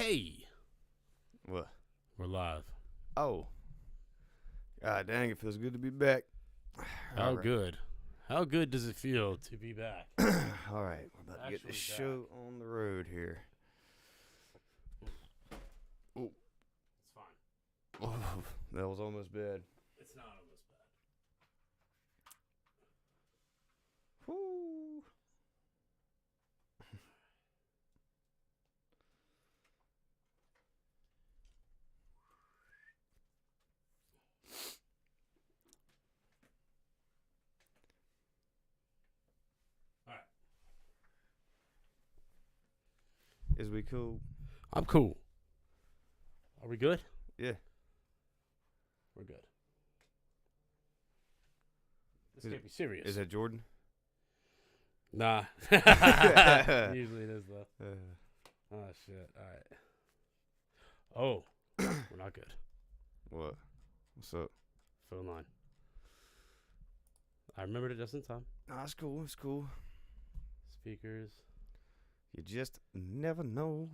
Hey. What? We're live. Oh. God dang, it feels good to be back. How good? How good does it feel to be back? All right, we're about to get this show on the road here. Oh. It's fine. Oh, that was almost bad. It's not almost bad. Woo. Is we cool? I'm cool. Are we good? Yeah. We're good. This can't be serious. Is that Jordan? Nah. Usually it is, though. Oh, shit. All right. Oh. We're not good. What? What's up? Phone line. I remembered it just in time. Nah, it's cool. It's cool. Speakers. You just never know.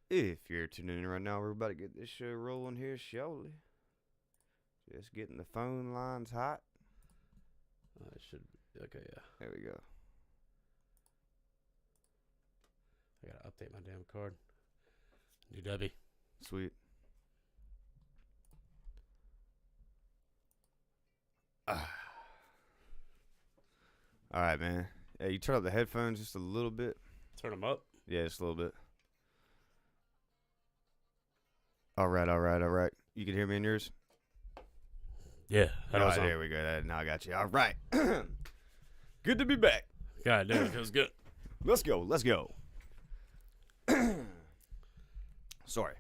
If you're tuning in right now, we're about to get this show rolling here shortly. Just getting the phone lines hot. It should be. Okay, yeah. There we go. I gotta update my damn card. New Debbie. Sweet. All right, man. Yeah, you turn up the headphones just a little bit. Turn them up? Yeah, just a little bit. All right. You can hear me in yours? Yeah. All right, there we go. Now I got you. All right. Good to be back. God damn, it feels good. Let's go. Sorry.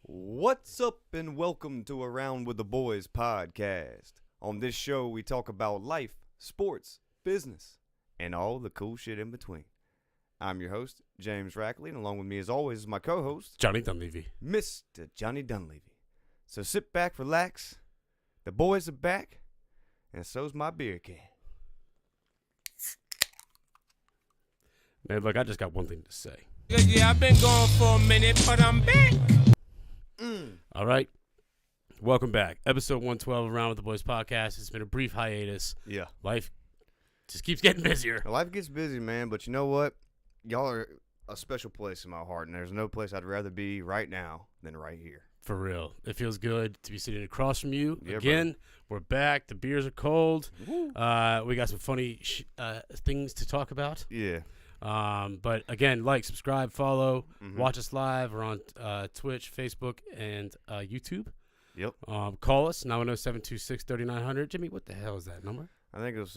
What's up and welcome to Around with the Boys podcast. On this show, we talk about life, sports, business, and all the cool shit in between. I'm your host, James Rackley, and along with me as always is my co-host, Johnny Dunleavy. Mr. Johnny Dunleavy. So sit back, relax. The boys are back, and so's my beer can. Man, look, I just got one thing to say. Yeah, I've been gone for a minute, but I'm back. All right. Welcome back. Episode 112 Around with the Boys podcast. It's been a brief hiatus. Yeah. Life just keeps getting busier. Life gets busy, man, but you know what? Y'all are a special place in my heart, and there's no place I'd rather be right now than right here. For real. It feels good to be sitting across from you. Yeah, again, we're back. The beers are cold. Woo. We got some funny things to talk about. Yeah. But again, like, subscribe, follow, Mhm. watch us live. We're on Twitch, Facebook, and YouTube. Yep. Call us, 910-726-3900. Jimmy, what the hell is that number? I think it was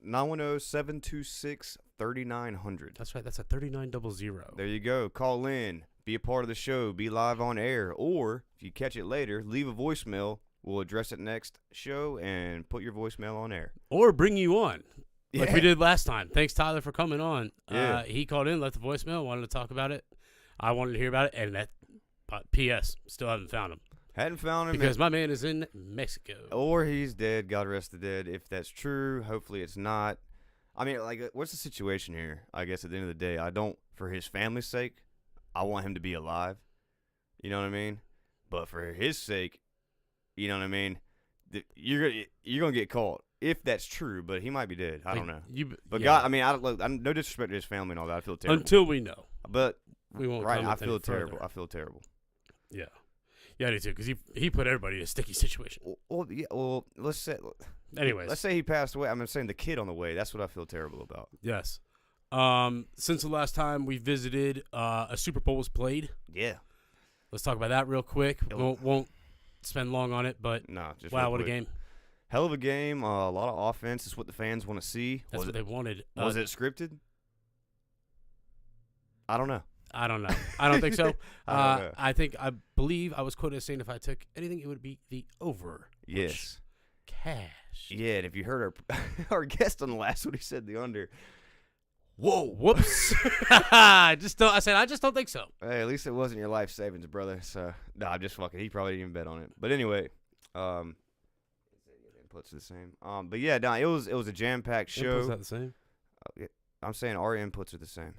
910-726-3900. That's right. That's a 3900. There you go. Call in. Be a part of the show. Be live on air. Or, if you catch it later, leave a voicemail. We'll address it next show and put your voicemail on air. Or bring you on. Like Yeah. we did last time. Thanks, Tyler, for coming on. Yeah. He called in, left the voicemail, wanted to talk about it. I wanted to hear about it. And that, P.S., still haven't found him. Hadn't found him. Because my man is in Mexico. Or he's dead. God rest the dead. If that's true, hopefully it's not. I mean, like, what's the situation here? I guess at the end of the day, I don't, for his family's sake, I want him to be alive. You know what I mean? But for his sake, you know what I mean? You're gonna get caught if that's true. But he might be dead. I don't know. But God, I mean, I don't. No disrespect to his family and all that. I feel terrible. Until we know. But We won't. right, comment I feel any terrible. further. I feel terrible. Yeah. Yeah, I do too, because he put everybody in a sticky situation. Well, yeah. Well, let's say. Anyways. Let's say he passed away. I'm saying the kid on the way. That's what I feel terrible about. Yes. Since the last time we visited, a Super Bowl was played. Yeah. Let's talk about that real quick. Won't spend long on it, but No, just wow, real what a quick. game. Hell of a game. A lot of offense. It's what the fans want to see. That's what they wanted. Was it scripted? I don't know. I don't know. I don't think so. I don't know. I believe I was quoted as saying if I took anything, it would be the over. Yes. Cash. Yeah, and if you heard our guest on the last one, he said the under. Whoa. Whoops. I just don't think so. Hey, at least it wasn't your life savings, brother. So, no, I'm just fucking. He probably didn't even bet on it. But anyway, inputs are the same. But yeah, no, it was a jam-packed show. Is that the same? I'm saying our inputs are the same.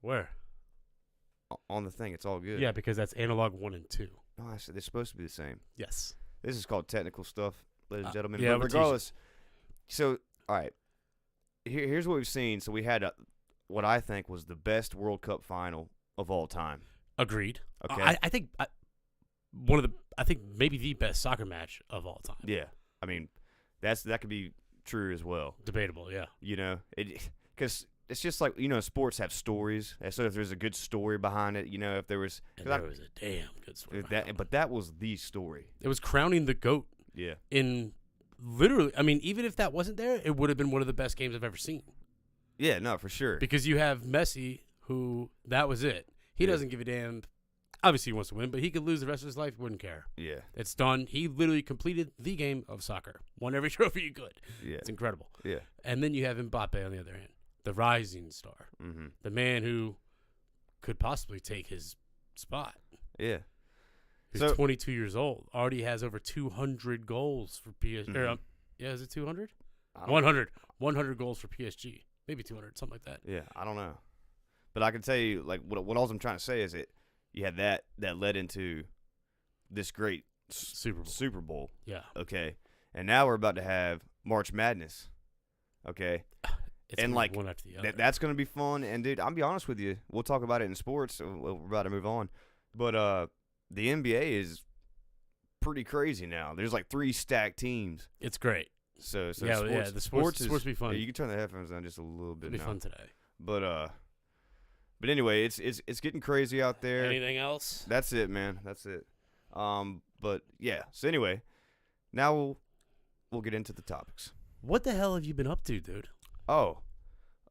Where? on the thing. It's all good. Yeah, because that's analog 1 and 2. No, I said they're supposed to be the same. Yes. This is called technical stuff, ladies and gentlemen. yeah, but we'll regardless, so all right. Here's what we've seen. So we had what I think was the best World Cup final of all time. Agreed. Okay. I think maybe the best soccer match of all time. Yeah. I mean, that could be true as well. Debatable, yeah. You know, because it's just like, sports have stories. And so if there's a good story behind it, if there was. There was a damn good story. But that was the story. It was crowning the GOAT. Yeah. In literally, I mean, even if that wasn't there, it would have been one of the best games I've ever seen. Yeah, no, for sure. Because you have Messi, who that was it. He doesn't give a damn. Obviously, he wants to win, but he could lose the rest of his life. Wouldn't care. Yeah. It's done. He literally completed the game of soccer. Won every trophy you could. Yeah. It's incredible. Yeah. And then you have Mbappe on the other hand, the rising star, the man who could possibly take his spot. Yeah. Who's 22 years old, already has over 200 goals for PSG. Is it 200? 100 goals for PSG. Maybe 200, something like that. Yeah, I don't know. But I can tell you, like, what all I'm trying to say is you had that led into this great Super Bowl. Yeah. Okay. And now we're about to have March Madness. Okay. It's and like one after the other. That's going to be fun. And dude, I'll be honest with you. We'll talk about it in sports. We're about to move on. But the NBA is pretty crazy now. There's like 3 stacked teams. It's great. So the sports be fun. Yeah, you can turn the headphones down just a little bit. It'll be now. fun today. But anyway, it's getting crazy out there. Anything else? That's it, man. That's it. But yeah. So anyway, now we'll get into the topics. What the hell have you been up to, dude? Oh,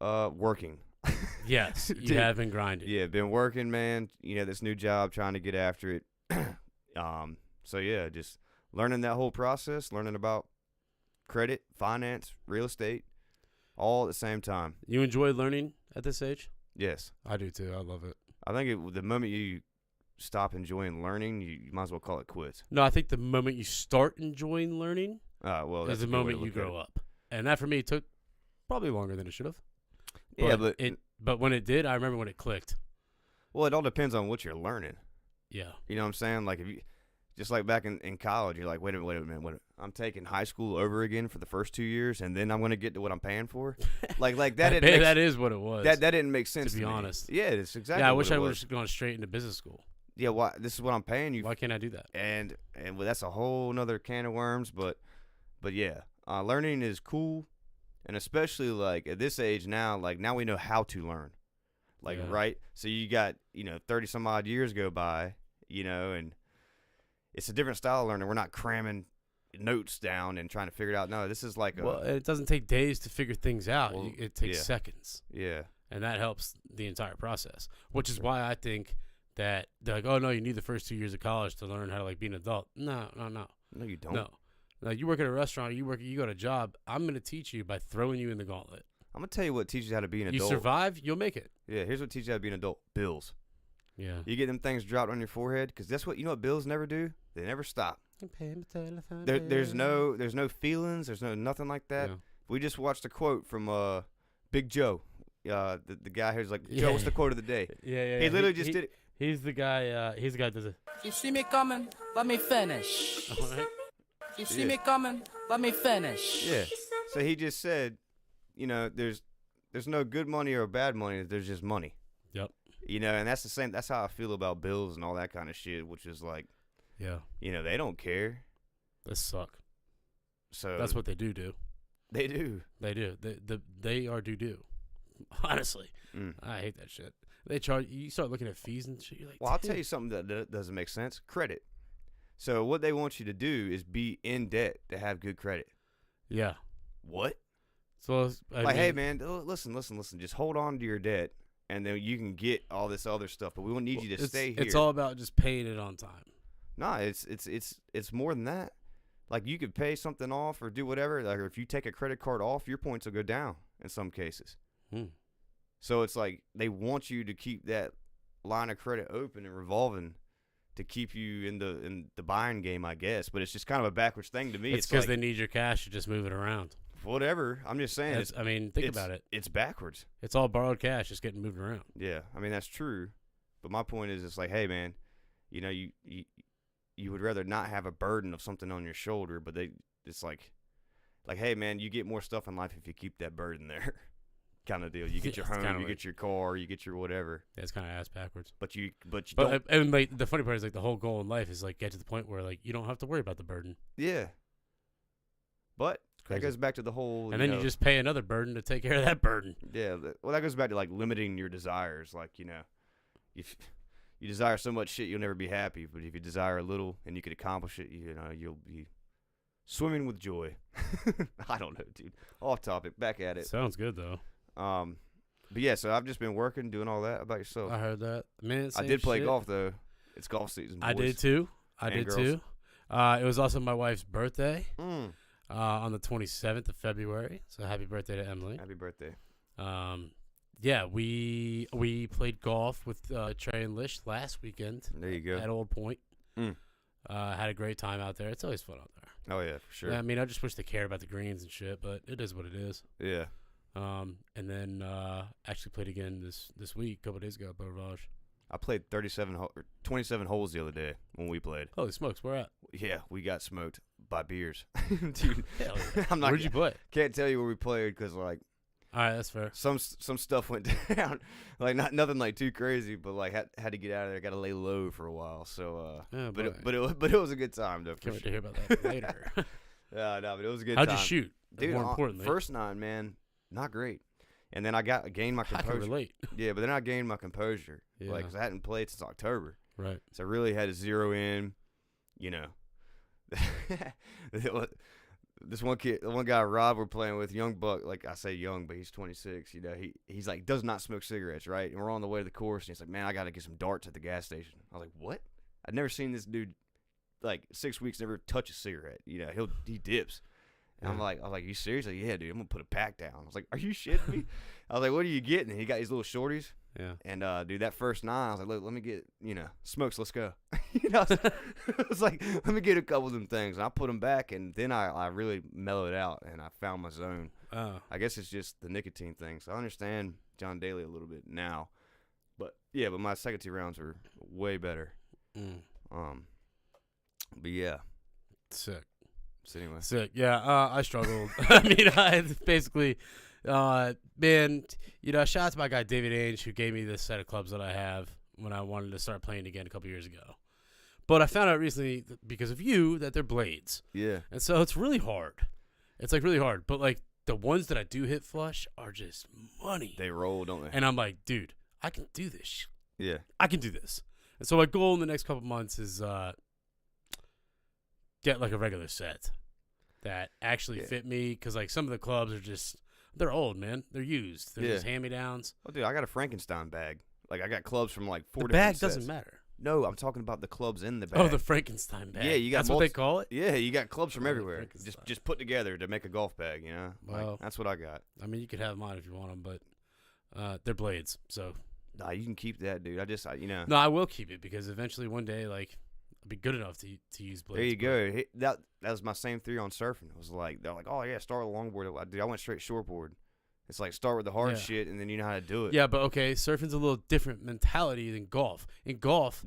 working. Yes, you have been grinding. Yeah, been working, man. This new job, trying to get after it. So yeah, just learning that whole process, learning about credit, finance, real estate, all at the same time. You enjoy learning at this age? Yes. I do too. I love it. I think the moment you stop enjoying learning, you might as well call it quits. No, I think the moment you start enjoying learning that's is the moment you grow up. And that for me took probably longer than it should have. Yeah, but when it did, I remember when it clicked. Well, it all depends on what you're learning. Yeah. You know what I'm saying? Like, if you just like back in college, you're like, wait a minute. I'm taking high school over again for the first 2 years, and then I'm going to get to what I'm paying for? like that. That is what it was. That didn't make sense to be me. honest. Yeah, it's exactly. Yeah, I wish I would have gone straight into business school. Yeah, why? This is what I'm paying you. Why can't I do that? And well, that's a whole nother can of worms. But yeah, learning is cool, and especially like at this age now, like now we know how to learn. Like right, so you got 30 some odd years go by, and it's a different style of learning. We're not cramming notes down and trying to figure it out. No, this is like it doesn't take days to figure things out. Well, it takes seconds. Yeah. And that helps the entire process, which is why I think that they're like, oh, no, you need the first 2 years of college to learn how to, like, be an adult. No. No, you don't. No, you work at a restaurant, you got a job. I'm going to teach you by throwing you in the gauntlet. I'm going to tell you what teaches you how to be an adult. You survive, you'll make it. Yeah, here's what teaches you how to be an adult. Bills. Yeah. You get them things dropped on your forehead, because that's what bills never do? They never stop. There's no feelings. There's nothing like that. Yeah. We just watched a quote from Big Joe, the guy who's like, Joe, what's the quote of the day? Yeah. He literally just did it. He's the guy. He's the guy that does it. You see me coming? Let me finish. All right. You see me coming? Let me finish. Yeah. So he just said, there's no good money or bad money. There's just money. Yep. And that's the same. That's how I feel about bills and all that kind of shit, which is like, yeah, they don't care. They suck. So that's what they do. They do. They are do. Honestly, I hate that shit. They charge. You start looking at fees and shit. You're like, well, I'll tell you something that doesn't make sense. Credit. So what they want you to do is be in debt to have good credit. Yeah. What? So hey man, listen. Just hold on to your debt, and then you can get all this other stuff. But we won't need you to stay here. It's all about just paying it on time. No, it's more than that. Like, you could pay something off or do whatever. Like, if you take a credit card off, your points will go down in some cases. So it's like they want you to keep that line of credit open and revolving to keep you in the buying game, I guess. But it's just kind of a backwards thing to me. It's because they need your cash to just move it around. Whatever. I'm just saying. Think about it. It's backwards. It's all borrowed cash just getting moved around. Yeah. I mean, that's true. But my point is, it's like, hey, man, you know, you would rather not have a burden of something on your shoulder, but it's like, hey, man, you get more stuff in life if you keep that burden there, kind of deal. You get your home, you get your car, you get your whatever. Yeah, it's kind of ass backwards. But you don't. And like the funny part is like the whole goal in life is like get to the point where like you don't have to worry about the burden. Yeah. But that goes back to the whole. And then you just pay another burden to take care of that burden. Yeah. Well, that goes back to like limiting your desires. Like, you know, if you desire so much shit, you'll never be happy. But if you desire a little and you can accomplish it, you know, you'll be swimming with joy. I don't know, dude. Off topic. Back at it. Sounds good though. But yeah, so I've just been working, doing all that. How about yourself? I heard that. Man, I did play golf though. It's golf season. Boys. I did too. It was also my wife's birthday. On the 27th of February. So happy birthday to Emily. Happy birthday. Yeah, we played golf with Trey and Lish last weekend. There you go. At Old Point. Had a great time out there. It's always fun out there. Oh yeah, for sure. Yeah, I mean, I just wish they cared about the greens and shit, but it is what it is. Yeah. And then actually played again this week, a couple days ago at Beau Rivage. I played 27 holes the other day when we played. Holy smokes, where at? Yeah, we got smoked by beers. Dude, hell yeah. Where'd you play? Can't tell you where we played because, like, all right, that's fair. Some stuff went down, like nothing like too crazy, but like had to get out of there. Got to lay low for a while. So, but it was a good time though. Can't wait to hear about that later. No, but it was a good How'd time. you shoot? Dude, more importantly, first 9, man, not great. And then I gained my composure. I can relate. Yeah, but then I gained my composure. Yeah. Like, 'cause I hadn't played since October. Right. So I really had to zero in, you know. This one guy, Rob, we're playing with, young buck. Like, I say young, but he's 26. You know, he's like, does not smoke cigarettes, right? And we're on the way to the course, and he's like, man, I got to get some darts at the gas station. I was like, what? I'd never seen this dude, like, 6 weeks, never touch a cigarette. You know, he dips. And I was like, you serious? Like, yeah, dude, I'm gonna put a pack down. I was like, are you shitting me? I was like, what are you getting? And he got these little shorties. Yeah. And dude, that first 9, I was like, look, let me get, you know, smokes, let's go. You know, I was like, let me get a couple of them things. And I put them back, and then I really mellowed out, and I found my zone. I guess it's just the nicotine thing. So I understand John Daly a little bit now, but yeah, but my second 2 rounds were way better. But yeah, sick. So anyway. Sick. Yeah, I struggled. I mean, I basically, man, you know, shout out to my guy David Ainge, who gave me this set of clubs that I have when I wanted to start playing again a couple years ago. But I found out recently, because of you, that they're blades. Yeah. And so it's really hard. It's like really hard. But like the ones that I do hit flush are just money. They roll, don't they? And I'm like, dude, I can do this. Yeah. I can do this. And so my goal in the next couple months is get like a regular set that actually fit me, because like some of the clubs are just, they're old, man. They're used. They're just hand-me-downs. Oh, dude, I got a Frankenstein bag. Like, I got clubs from like 4 the different bag sets. doesn't matter. No, I'm talking about the clubs in the bag. Oh, the Frankenstein bag. Yeah, you got that's what they call it? Yeah, you got clubs from everywhere. Just put together to make a golf bag, you know? Well, like, that's what I got. I mean, you could have mine if you want them, but they're blades, so. Nah, you can keep that, dude. You know. No, I will keep it, because eventually one day, like, I'll be good enough to use blades. There you go. That was my same theory on surfing. It was like, they're like, oh, yeah, start with a longboard. Dude, I went straight shortboard. It's like start with the hard shit, and then you know how to do it. Yeah, but okay, surfing's a little different mentality than golf. In golf,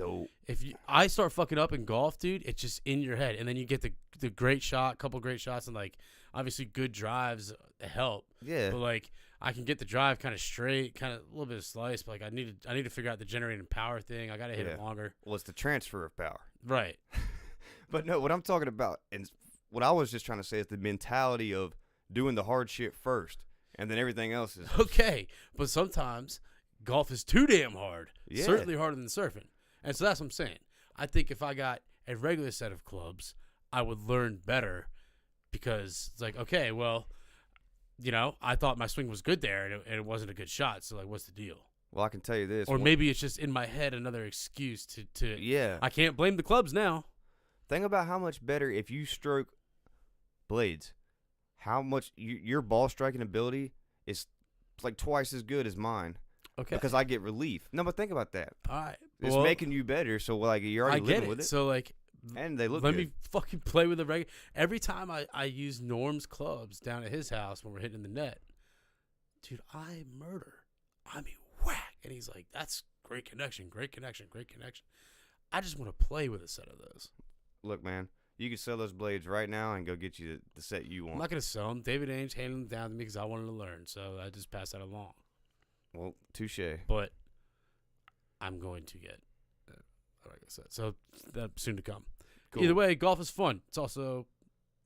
I start fucking up in golf, dude, it's just in your head, and then you get the great shot, couple great shots, and like obviously good drives help. Yeah. But like I can get the drive kind of straight, kind of a little bit of slice, but like I need to figure out the generating power thing. I gotta hit it longer. Well, it's the transfer of power. Right. But no, what I'm talking about, and what I was just trying to say, is the mentality of doing the hard shit first. And then everything else is okay, but sometimes golf is too damn hard. Yeah. Certainly harder than surfing. And so that's what I'm saying. I think if I got a regular set of clubs, I would learn better, because it's like, okay, well, you know, I thought my swing was good there, and it wasn't a good shot. So like, what's the deal? Well, I can tell you this. Or maybe it's just in my head another excuse to yeah. I can't blame the clubs now. Think about how much better if you stroke blades. How much your ball striking ability is like twice as good as mine. Okay. Because I get relief. No, but think about that. All right. It's making you better, so like you're already living with it. So like, and they look let good. me fucking play with the regular. Every time I use Norm's clubs down at his house when we're hitting the net, dude, I murder. I mean, whack. And he's like, that's great connection, great connection, great connection. I just want to play with a set of those. Look, man, you can sell those blades right now and go get you the set you want. I'm not going to sell them. David Ainge handed them down to me because I wanted to learn, so I just passed that along. Well, touche. But I'm going to get, like I said, so that's soon to come. Cool. Either way, golf is fun. It's also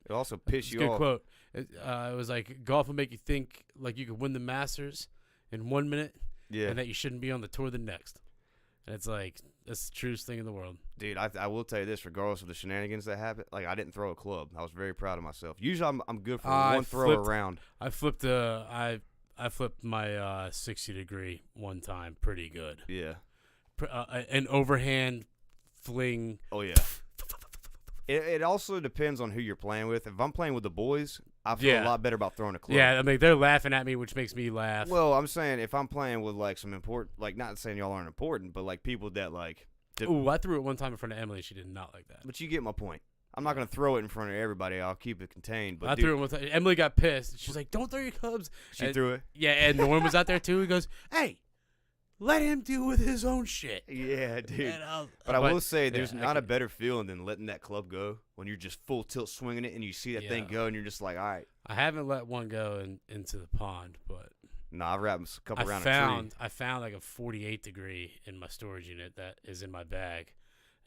It also piss it's a you good off. quote. It was like golf will make you think like you could win the Masters in 1 minute, Yeah. and that you shouldn't be on the tour the next. And it's like that's the truest thing in the world. Dude, I will tell you this, regardless of the shenanigans that happened, like I didn't throw a club. I was very proud of myself. Usually I'm good for one throw around. I flipped I flipped my 60-degree one time, pretty good. Yeah. An overhand fling. Oh yeah. It also depends on who you're playing with. If I'm playing with the boys, I feel a lot better about throwing a club. Yeah, I mean they're laughing at me, which makes me laugh. Well, I'm saying if I'm playing with like some important, like not saying y'all aren't important, but like people that like. Ooh, I threw it one time in front of Emily. She did not like that. But you get my point. I'm not gonna throw it in front of everybody. I'll keep it contained. But I threw it one time. Emily got pissed. She's like, "Don't throw your clubs." She threw it. Yeah, and Norm was out there too. He goes, "Hey, let him deal with his own shit." Yeah, dude. And But I will say, there's yeah, not a better feeling than letting that club go when you're just full tilt swinging it and you see that thing go and you're just like, all right. I haven't let one go into the pond, but Nah, I've wrapped a couple around I found like a 48 degree in my storage unit that is in my bag.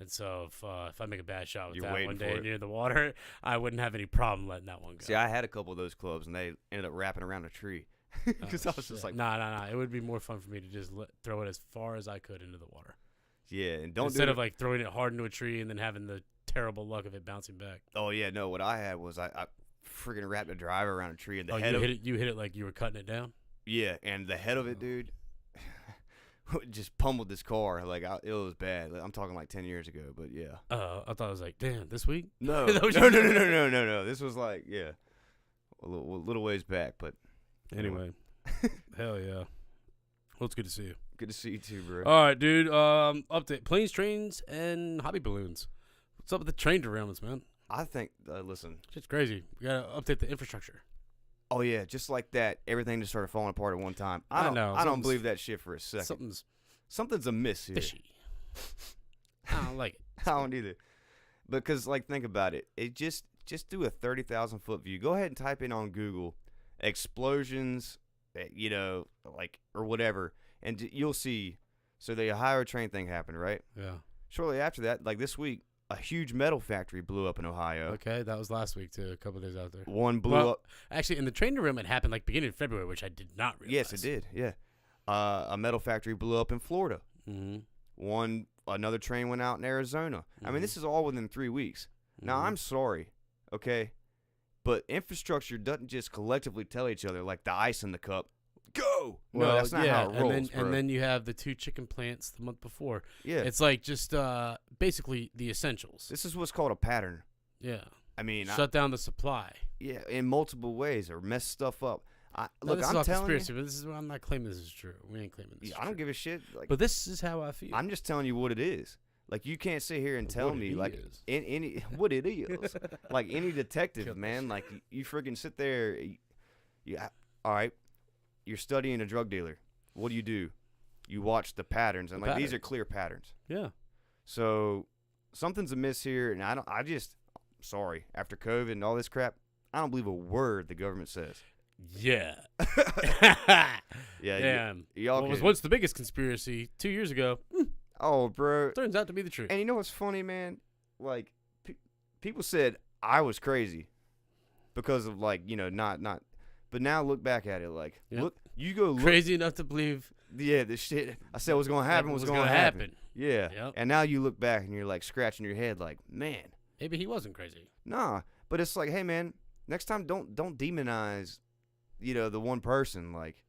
And so if I make a bad shot with You're that waiting one for day it. near the water, I wouldn't have any problem letting that one go. See, I had a couple of those clubs and they ended up wrapping around a tree because I was just like, nah. It would be more fun for me to just throw it as far as I could into the water. yeah, and don't Instead do of like throwing it hard into a tree and then having the terrible luck of it bouncing back. Oh yeah, no. What I had was I freaking wrapped a driver around a tree and the Oh, head of it. You hit it like you were cutting it down. Yeah, and the head of it, dude, just pummeled this car. Like it was bad. Like, I'm talking like 10 years ago, but yeah. I thought it was like, damn, this week. No, Is that what no, you no, said? no, no, no, no. This was like a little ways back, but Anyway, hell yeah. Well, it's good to see you. good to see you too, bro. All right, dude. Update: planes, trains, and hobby balloons. What's up with the train derailments, man? I think, listen. Shit's crazy. We gotta update the infrastructure. Oh yeah, just like that, everything just started falling apart at one time. I don't something's- believe that shit for a second. Something's amiss here. Fishy. I don't like it. I don't either. Because like, think about it. It just do a 30,000 foot view. Go ahead and type in on Google explosions, like or whatever, and you'll see. So the Ohio train thing happened, right? Yeah. Shortly after that, like this week, a huge metal factory blew up in Ohio. Okay, that was last week too. A couple days out there. One blew up. Actually, in the train derailment happened like beginning of February, which I did not realize. Yes, it did. Yeah. A metal factory blew up in Florida. Mm-hmm. Another train went out in Arizona. I mean, this is all within 3 weeks. Now, I'm sorry, okay, but infrastructure doesn't just collectively tell each other like the ice in the cup, go. Well, that's not how it rolls, bro. And then you have the 2 chicken plants the month before. Yeah, It's like just basically the essentials. this is what's called a pattern. Yeah. I mean, Shut down the supply. yeah, in multiple ways or mess stuff up. No, Look, this is I'm all telling conspiracy, you, but this is I'm not claiming this is true. We ain't claiming this. yeah, is I don't true. give a shit. Like, But this is how I feel. I'm just telling you what it is. Like, you can't sit here and tell What me it like is. any what it is. Like any detective, Kill man. this. Like you freaking sit there. All right. You're studying a drug dealer. What do? You watch the patterns, and The like these patterns. are clear patterns. Yeah. So something's amiss here, and sorry. After COVID and all this crap, I don't believe a word the government says. Yeah. Yeah. Damn. Y'all What was can- once the biggest conspiracy 2 years ago Oh, bro. turns out to be the truth. And you know what's funny, man? Like, people said I was crazy because of like, not. But now look back at it, like, Yep. look, you go look. Crazy enough to believe Yeah, the shit I said was gonna happen was gonna gonna happen. happen. Yeah. Yep. And now you look back and you're like scratching your head, like, man, maybe he wasn't crazy. nah. But it's like, hey, man, next time don't demonize, the one person. Like,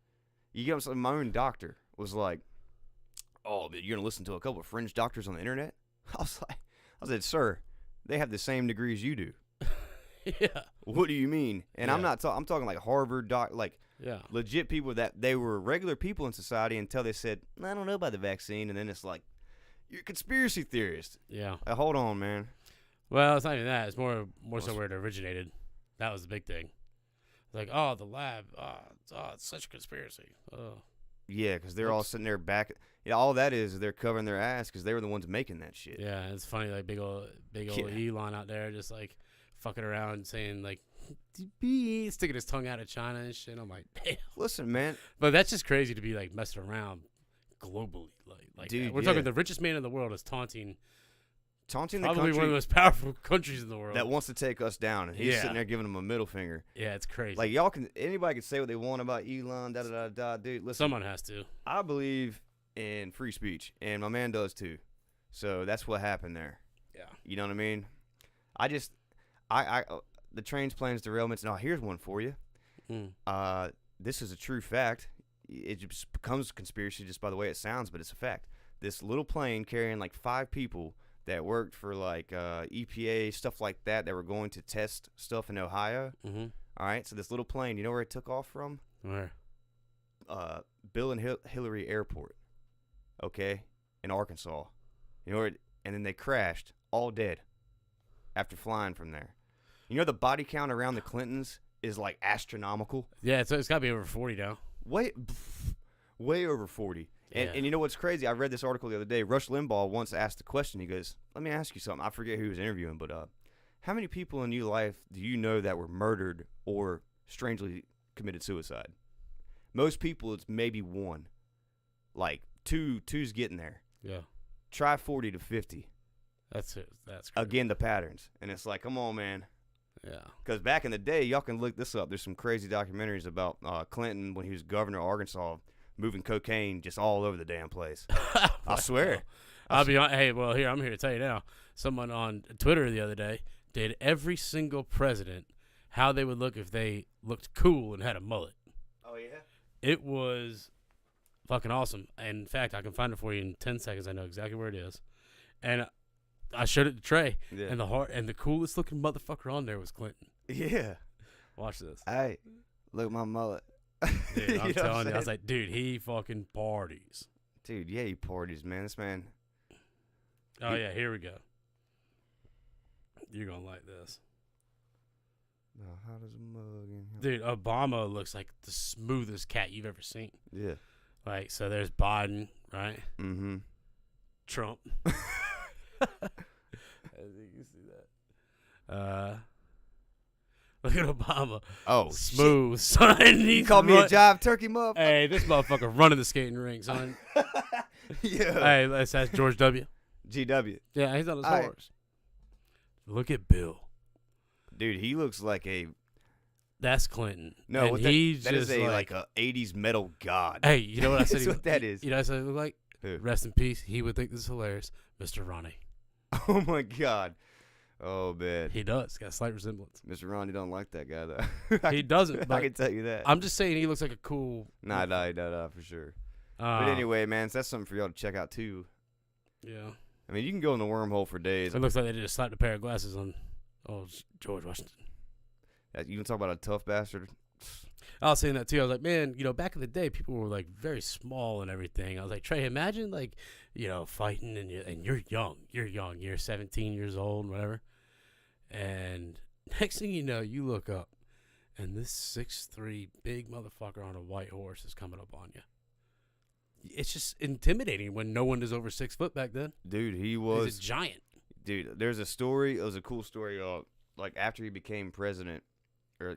you get something. My own doctor was like, oh, but you're gonna listen to a couple of fringe doctors on the internet? I said, sir, they have the same degrees you do. Yeah. What do you mean? And I'm Yeah. not. I'm talking like Harvard like Yeah. legit people that they were regular people in society until they said, I don't know about the vaccine, and then it's like, you're a conspiracy theorist. Yeah. Hold on, man. Well, it's not even that. It's more so where it originated. That was the big thing. Like, oh, the lab. Oh, it's such a conspiracy. Oh. Yeah, because they're all sitting there back. Yeah, all that is they're covering their ass because they were the ones making that shit. Yeah, it's funny, like big old Elon out there just like fucking around saying like, sticking his tongue out of China and shit. I'm like, damn. Listen, man. But that's just crazy to be like messing around globally, like Dude, that. We're talking the richest man in the world is taunting the probably country one of the most powerful countries in the world that wants to take us down, and he's sitting there giving them a middle finger. Yeah, it's crazy. Like anybody can say what they want about Elon, da da da da. Dude, listen. Someone has to. I believe in free speech, and my man does too. So that's what happened there. Yeah. You know what I mean? The trains, planes, derailments. Now here's one for you. This is a true fact. It just becomes conspiracy just by the way it sounds, but it's a fact. This little plane carrying like 5 people that worked for like EPA, stuff like that were going to test stuff in Ohio. Mm-hmm. All right, so this little plane, you know where it took off from? Where? Bill and Hillary Airport, okay, in Arkansas. You know where? And then they crashed, all dead, after flying from there. You know the body count around the Clintons is like astronomical. Yeah, it's got to be over 40 now. Way over 40. And you know what's crazy? I read this article the other day. Rush Limbaugh once asked a question. He goes, let me ask you something. I forget who he was interviewing, but how many people in your life do you know that were murdered or strangely committed suicide? Most people, it's maybe 1. Like, two's getting there. Yeah. Try 40 to 50. That's it. That's crazy. Again, the patterns. And it's like, come on, man. Yeah. Because back in the day, y'all can look this up. There's some crazy documentaries about Clinton when he was governor of Arkansas, moving cocaine just all over the damn place. I swear. I'm here to tell you now. Someone on Twitter the other day did every single president how they would look if they looked cool and had a mullet. Oh, yeah? It was fucking awesome. And in fact, I can find it for you in 10 seconds. I know exactly where it is. And I showed it to Trey. Yeah. And the coolest looking motherfucker on there was Clinton. Yeah. Watch this. Hey, look at my mullet. Dude, I'm telling you, I was like, dude, he fucking parties. Dude, yeah, he parties, man. This man. Oh, yeah, here we go. You're going to like this. Now, how does a mug in here? Dude, Obama looks like the smoothest cat you've ever seen. Yeah. Like, so there's Biden, right? Mm-hmm. Trump. I think you see that. Look at Obama. Oh, smooth, son. He called me a jive turkey motherfucker. Hey, this motherfucker running the skating rink, son. Yeah. Hey, let's ask George W. GW. Yeah, he's on his horse. Look at Bill. Dude, he looks like a... That's Clinton. No, that is like a 80s metal god. Hey, you know what I said? That's what that is. You know what I said he looked like? Who? Rest in peace. He would think this is hilarious. Mr. Ronnie. Oh, my God. Oh, man. He does. Got a slight resemblance. Mr. Ronnie don't like that guy, though. He doesn't. But I can tell you that. I'm just saying he looks like a cool... Nah, for sure. But anyway, man, so that's something for y'all to check out, too. Yeah. I mean, you can go in the wormhole for days. It looks like they just slapped a pair of glasses on George Washington. You can talk about a tough bastard. I was saying that, too. I was like, man, back in the day, people were, like, very small and everything. I was like, Trey, imagine, like, fighting and you're young. You're young. You're 17 years old, whatever. And next thing you know, you look up, and this 6'3" big motherfucker on a white horse is coming up on you. It's just intimidating when no one is over 6 foot back then. Dude, he was... He's a giant. Dude, there's a story. It was a cool story. Like, after he became president, or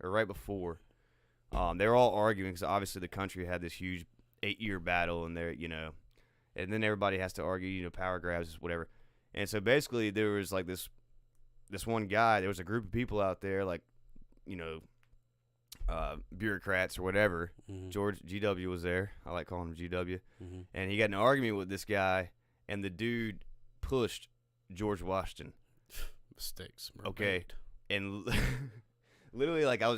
right before, they were all arguing because obviously the country had this huge 8-year battle, and and then everybody has to argue, power grabs, whatever. And so basically there was like this one guy, there was a group of people out there, like, bureaucrats or whatever. Mm-hmm. George GW was there. I like calling him GW. Mm-hmm. And he got in an argument with this guy, and the dude pushed George Washington. Mistakes. Okay. And literally, like, I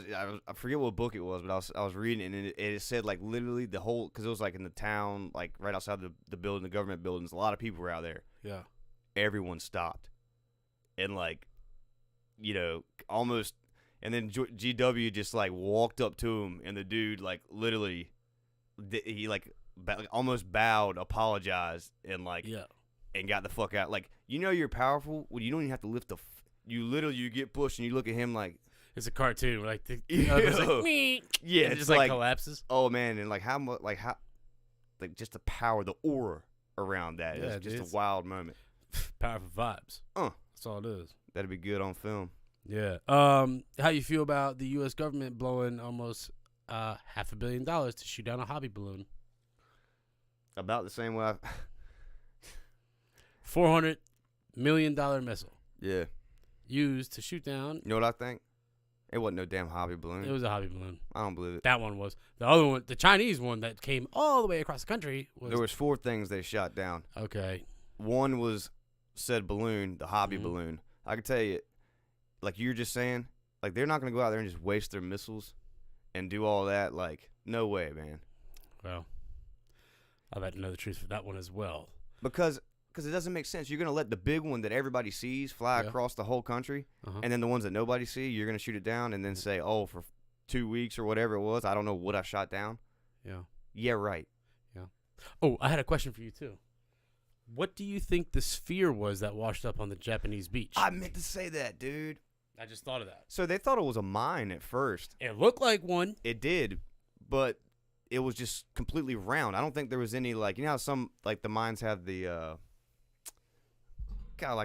forget what book it was, but I was reading it, and it said, like, literally the whole, because it was, like, in the town, like, right outside the building, the government buildings. A lot of people were out there. Yeah. Everyone stopped. And, like, almost, and then GW just, like, walked up to him, and the dude, like, literally, he, like, almost bowed, apologized, and, like, and got the fuck out. Like, you're powerful when you don't even have to lift you get pushed, and you look at him like, it's a cartoon. Like, yeah, it's like, yeah, it just like collapses. Oh man, and like how much, like how like just the power, the aura around that. Yeah, It's just dude. a wild moment. Powerful vibes. That's all it is. That'd be good on film. Yeah. How you feel about the U.S. government blowing almost $500 million to shoot down a hobby balloon? About the same way. $400 million missile Yeah. used to shoot down. You know what I think? It wasn't no damn hobby balloon. It was a hobby balloon. I don't believe it. That one was. The other one, the Chinese one that came all the way across the country was. There was 4 things they shot down. Okay. One was said balloon, the hobby balloon. I can tell you, like you were just saying, like they're not going to go out there and just waste their missiles and do all that. Like, no way, man. Well, I'd like to know the truth for that one as well. Because it doesn't make sense. You're going to let the big one that everybody sees fly across the whole country, and then the ones that nobody see, you're going to shoot it down and then say, oh, for 2 weeks or whatever it was, I don't know what I shot down. Yeah. Yeah, right. Yeah. Oh, I had a question for you, too. What do you think the sphere was that washed up on the Japanese beach? I meant to say that, dude. I just thought of that. So they thought it was a mine at first. It looked like one. It did, but it was just completely round. I don't think there was any, like, you know how some, like, the mines have the, kind of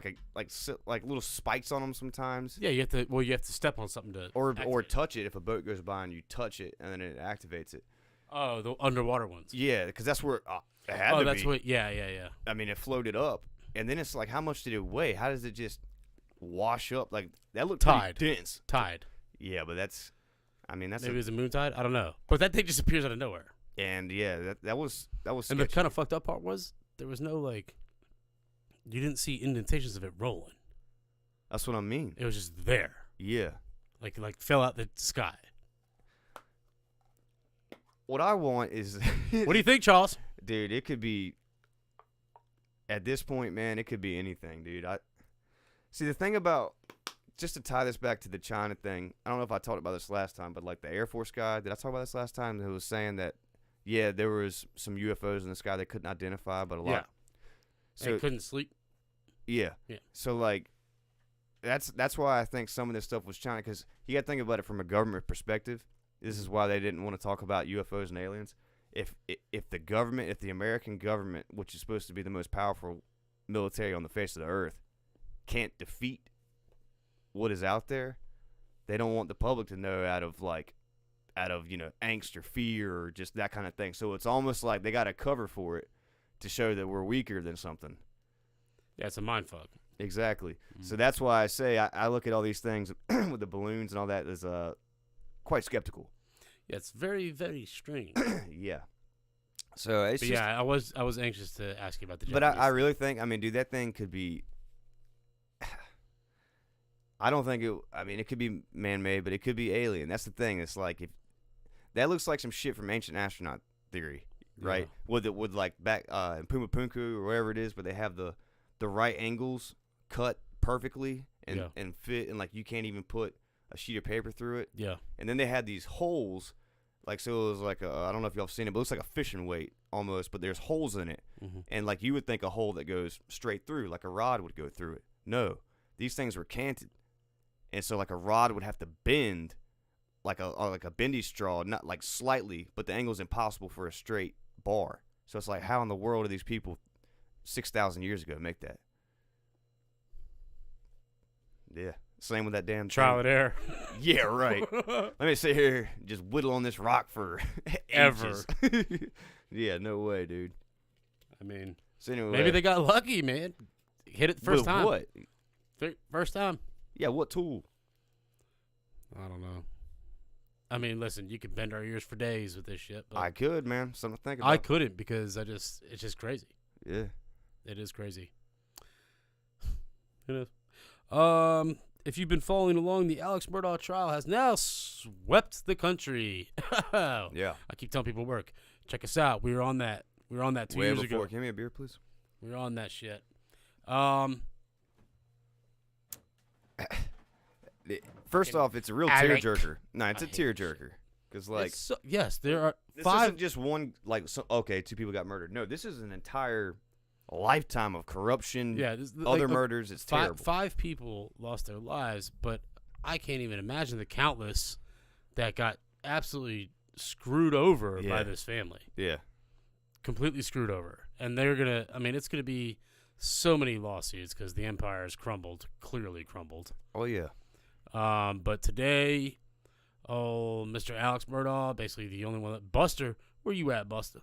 like little spikes on them sometimes. Yeah, you have to step on something to Or activate. touch it if a boat goes by and you touch it and then it activates it. Oh, the underwater ones. Yeah, because that's where it had Oh, to that's be. what. Yeah. I mean, it floated up, and then it's like, how much did it weigh? How does it just wash up? Like that looked Tide. pretty dense. Tide. Yeah, but that's Maybe it was a moon tide. I don't know. But that thing just appears out of nowhere. and yeah, that was And sketchy. the kind of fucked up part was there was no like. You didn't see indentations of it rolling. That's what I mean. It was just there, Yeah. like fell out the sky. What I want is, What do you think, Charles? dude, it could be. At this point, man, it could be anything, dude. I see the thing about, just to tie this back to the China thing. I don't know if I talked about this last time, but like the Air Force guy, did I talk about this last time? Who was saying that, yeah, there was some UFOs in the sky they couldn't identify, but a lot. Yeah. So I couldn't sleep. yeah. Yeah. So like, that's why I think some of this stuff was China, because you got to think about it from a government perspective. This is why they didn't want to talk about UFOs and aliens. If the government, if the American government, which is supposed to be the most powerful military on the face of the earth, can't defeat what is out there, they don't want the public to know out of angst or fear or just that kind of thing. So it's almost like they got a cover for it to show that we're weaker than something. Yeah, it's a mind fuck. Exactly. So that's why I say I look at all these things with the balloons and all that as quite skeptical. Yeah, it's very, very strange. Yeah. So it's But just, yeah, I was anxious to ask you about the. but I Japanese really think, I mean, dude, that thing could be. I don't think it. I mean, it could be man-made, but it could be alien. That's the thing. It's like if that looks like some shit from ancient astronaut theory, right? Yeah. With like back in Puma Punku or wherever it is, where they have the right angles cut perfectly and fit, and like you can't even put a sheet of paper through it. Yeah. And then they had these holes, like, so it was like I don't know if y'all have seen it, but it looks like a fishing weight almost, but there's holes in it. Mm-hmm. And like you would think a hole that goes straight through, like a rod would go through it. No, these things were canted. And so like a rod would have to bend like a bendy straw, not like slightly, but the angle's impossible for a straight bar. So it's like, how in the world do these people 6,000 years ago make that? Yeah. Same with that damn Trial thing. and error. Yeah, right. Let me sit here and just whittle on this rock for Ever. ages. Yeah, no way, dude. I mean, So anyway, maybe they got lucky, man. Hit it the first with time. what? First time. Yeah, what tool? I don't know. I mean, listen, you can bend our ears for days with this shit. But I could, man. Something to think about. I couldn't because it's just crazy. Yeah. It is crazy. It is. If you've been following along, the Alex Murdaugh trial has now swept the country. Yeah. I keep telling people at work, check us out. We were on that. We were on that 2 Way years before. ago. Give me a beer, please. We were on that shit. First off, it's a real Alec. tearjerker. No, it's I a hate this tearjerker. Because, like, yes, there are this five. isn't just one, like, okay, 2 people got murdered. No, this is an entire lifetime of corruption, Yeah, this, other murders. It's terrible. Five people lost their lives, but I can't even imagine the countless that got absolutely screwed over Yeah. by this family. Yeah. completely screwed over. And they're going to, I mean, it's going to be so many lawsuits because the empire has crumbled, clearly crumbled. Oh, yeah. But today, Mr. Alex Murdaugh, basically the only one Buster, where you at, Buster?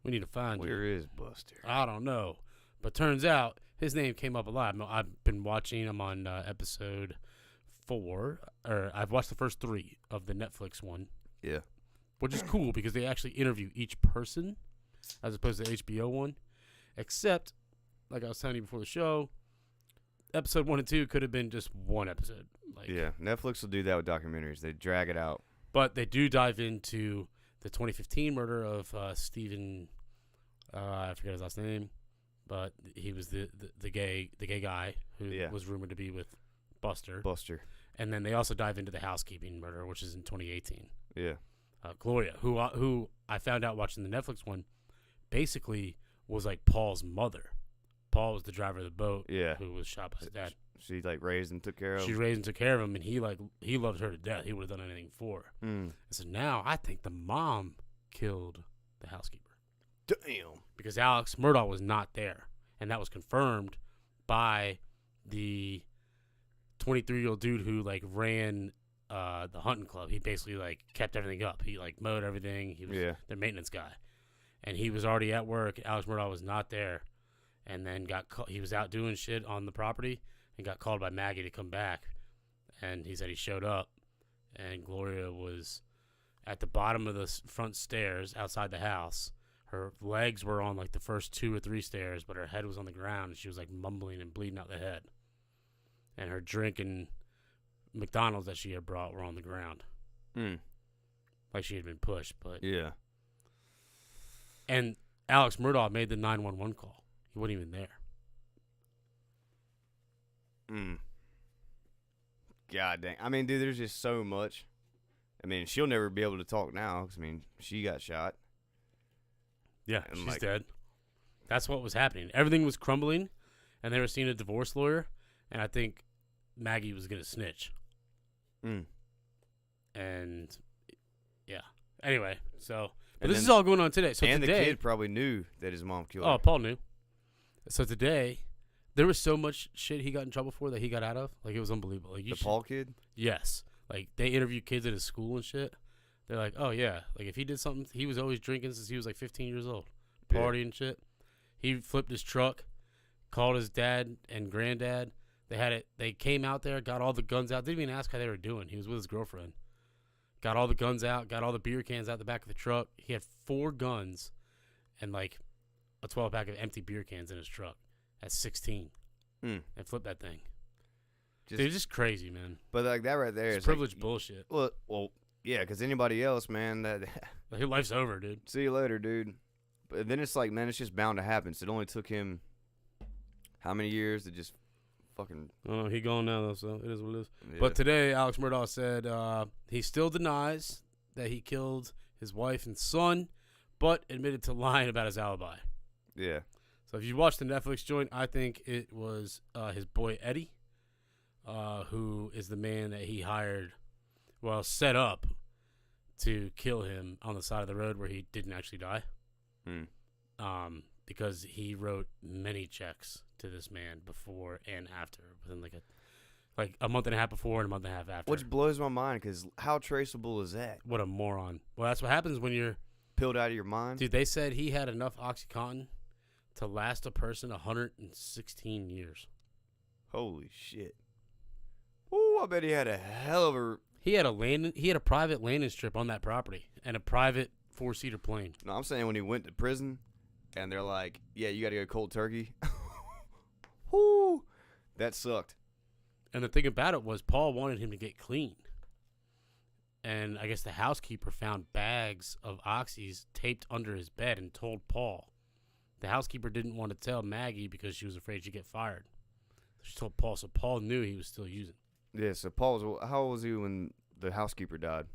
We need to find you. Where is Buster? I don't know. But turns out his name came up a lot. I've been watching him on episode 4, or I've watched the first 3 of the Netflix one. Yeah. Which is cool because they actually interview each person as opposed to the HBO one. Except, like I was telling you before the show, episode 1 and 2 could have been just one episode. Yeah, Netflix will do that with documentaries. They drag it out. But they do dive into the 2015 murder of Stephen, I forget his last name, but he was the gay guy who was rumored to be with Buster. And then they also dive into the housekeeping murder, which is in 2018. Yeah. Gloria, who I found out watching the Netflix one, basically was like Paul's mother. Paul was the driver of the boat who was shot by his dad. She raised and took care of him. She raised and took care of him, and he loved her to death. He would have done anything for her. And so now I think the mom killed the housekeeper. Damn. Because Alex Murdaugh was not there, and that was confirmed by the 23-year-old dude who ran the hunting club. He basically kept everything up. He mowed everything. He was their maintenance guy, and he was already at work. Alex Murdaugh was not there, and then he was out doing shit on the property and got called by Maggie to come back. And he said he showed up, and Gloria was at the bottom of the front stairs outside the house. Her legs were on the first 2 or 3 stairs, but her head was on the ground, and she was mumbling and bleeding out the head. And her drink and McDonald's that she had brought were on the ground. Like she had been pushed, but yeah. And Alex Murdaugh made the 911 call. He wasn't even there. God dang. I mean, dude, there's just so much. I mean, she'll never be able to talk now because, she got shot. Yeah, and she's dead. That's what was happening. Everything was crumbling, and they were seeing a divorce lawyer, and I think Maggie was going to snitch. And, yeah. Anyway, so... But this is all going on today. So and today, the kid probably knew that his mom killed her. Oh, Paul knew. So today... There was so much shit he got in trouble for that he got out of. It was unbelievable. The Paul kid? Yes. They interview kids at his school and shit. They're like, oh, yeah. If he did something, he was always drinking since he was 15 years old. Partying and shit. He flipped his truck, called his dad and granddad. They came out there, got all the guns out. Didn't even ask how they were doing. He was with his girlfriend. Got all the guns out, got all the beer cans out the back of the truck. He had 4 guns and a 12-pack of empty beer cans in his truck. At 16, and flip that thing. Dude, just crazy, man. But that right there is privilege bullshit. Well, yeah, because anybody else, man, your life's over, dude. See you later, dude. But then it's man, it's just bound to happen. So it only took him how many years to just fucking. Oh, he gone now though, so it is what it is. Yeah. But today, Alex Murdaugh said he still denies that he killed his wife and son, but admitted to lying about his alibi. Yeah. So if you watched the Netflix joint, I think it was his boy Eddie, who is the man that he set up to kill him on the side of the road where he didn't actually die. Because he wrote many checks to this man before and after, within a month and a half before and a month and a half after. Which blows my mind because how traceable is that? What a moron. Well, that's what happens when you're pilled out of your mind. Dude, they said he had enough OxyContin to last a person 116 years. Holy shit. Ooh, I bet he had a hell of a... He had a private landing strip on that property and a private 4-seater plane. No, I'm saying when he went to prison and they're like, yeah, you got to go cold turkey. Whoo, that sucked. And the thing about it was Paul wanted him to get clean. And I guess the housekeeper found bags of oxys taped under his bed and told Paul. The housekeeper didn't want to tell Maggie because she was afraid she'd get fired. She told Paul, so Paul knew he was still using. Yeah, so how old was he when the housekeeper died?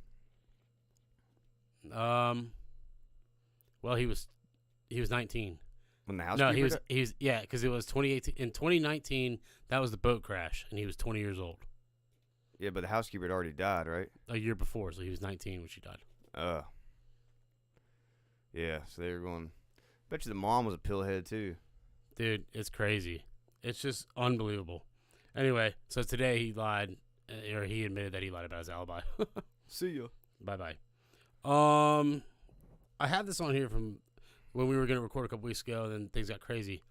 Well, he was 19. When the housekeeper died? Because it was 2018. In 2019, that was the boat crash, and he was 20 years old. Yeah, but the housekeeper had already died, right? A year before, so he was 19 when she died. Yeah, so they were going... Bet you the mom was a pillhead too. Dude, it's crazy. It's just unbelievable. Anyway, so today he lied, or he admitted that he lied about his alibi. See ya. Bye-bye. I have this on here from when we were going to record a couple weeks ago, and then things got crazy.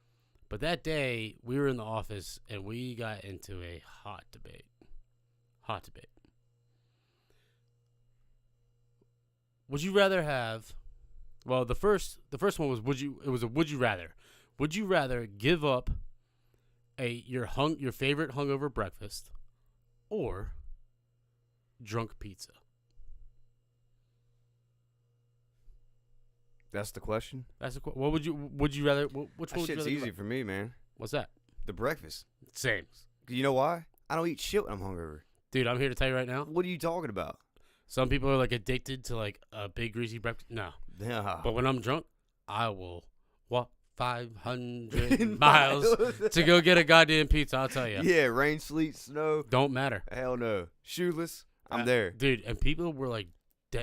But that day, we were in the office, and we got into a hot debate. Hot debate. Would you rather have... Well, the first one was would you rather. Would you rather give up your favorite hungover breakfast or drunk pizza? That's the question. What would you rather? Which one would you Shit's rather easy for me, man. What's that? The breakfast. Same. You know why? I don't eat shit when I'm hungover. Dude, I'm here to tell you right now. What are you talking about? Some people are like addicted to like a big greasy breakfast. No. Yeah. But when I'm drunk, I will walk 500 miles to go get a goddamn pizza, I'll tell you. Yeah, rain, sleet, snow. Don't matter. Hell no. Shoeless. I'm there. Dude, and people were like,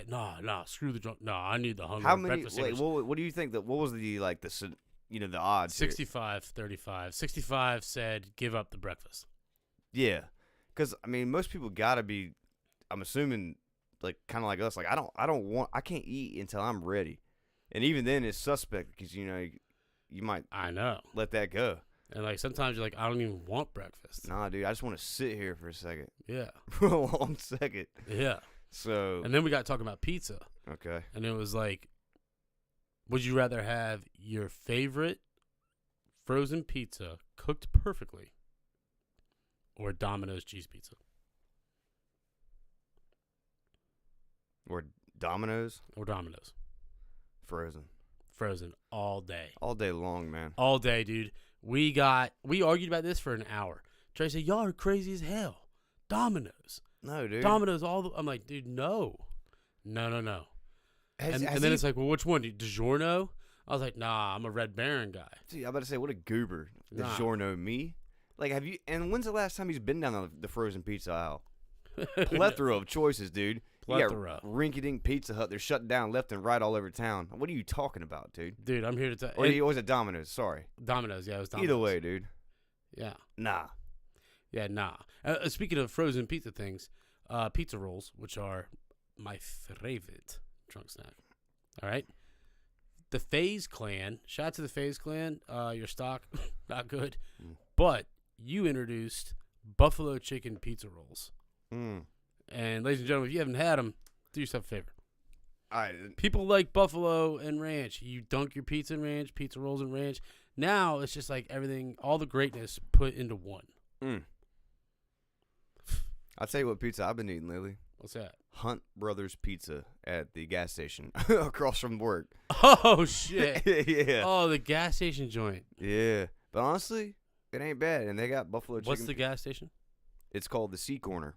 nah, screw the drunk. No, I need the hungover How many? breakfast Wait, sandwich. what do you think? What was the like the the odds? 65-35. 65 said give up the breakfast. Yeah, because I mean, most people gotta be. I'm assuming, like, kind of like us. Like, I can't eat until I'm ready, and even then, it's suspect because you might. I know. Let that go. And like sometimes you're like, I don't even want breakfast. Nah, dude, I just want to sit here for a second. Yeah. For a long second. Yeah. So. And then we got talking about pizza. Okay. And it was like, would you rather have your favorite frozen pizza cooked perfectly or Domino's cheese pizza? Or Domino's? Or Domino's. Frozen. Frozen all day. All day long, man. All day, dude. We argued about this for an hour. Trey said, y'all are crazy as hell. Domino's. No, dude. Domino's I'm like, dude, no. No. And then it's like, well, which one? DiGiorno? I was like, nah, I'm a Red Baron guy. Dude, I'm about to say, what a goober. Nah. DiGiorno me? Like, have you, and when's the last time he's been down the frozen pizza aisle? Plethora of choices, dude. Plethora. You got rinky-dink Pizza Hut. They're shutting down left and right all over town. What are you talking about, dude? Dude, I'm here to tell Or was it Domino's? Sorry. Domino's, yeah, it was Domino's. Either way, dude. Yeah. Nah. Yeah, nah. Speaking of frozen pizza things, pizza rolls, which are my favorite drunk snack. All right? The FaZe Clan, shout out to the FaZe Clan. Your stock, not good. But you introduced buffalo chicken pizza rolls. And ladies and gentlemen, if you haven't had them, do yourself a favor. People like buffalo and ranch. You dunk your pizza in ranch, pizza rolls in ranch. Now it's just like everything, all the greatness put into one. I'll tell you what pizza I've been eating lately. What's that? Hunt Brothers Pizza at the gas station across from work. Oh, shit. Yeah. Oh, the gas station joint. Yeah. But honestly, it ain't bad. And they got buffalo chicken. What's the gas station? It's called the Sea Corner.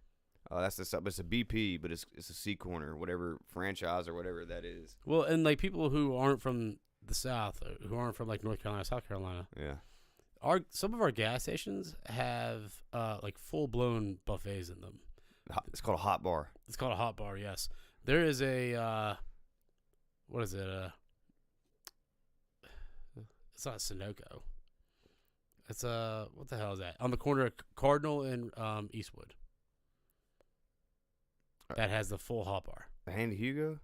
It's a BP, but it's a Sea Corner, whatever franchise or whatever that is. Well, and like people who aren't from the South, who aren't from like North Carolina, South Carolina. Yeah. Some of our gas stations have like full blown buffets in them. It's called a hot bar. It's called a hot bar. Yes, there is a what is it? It's not Sunoco. It's what the hell is that? On the corner of Cardinal and Eastwood. That has the full hot bar. The Handy Hugo?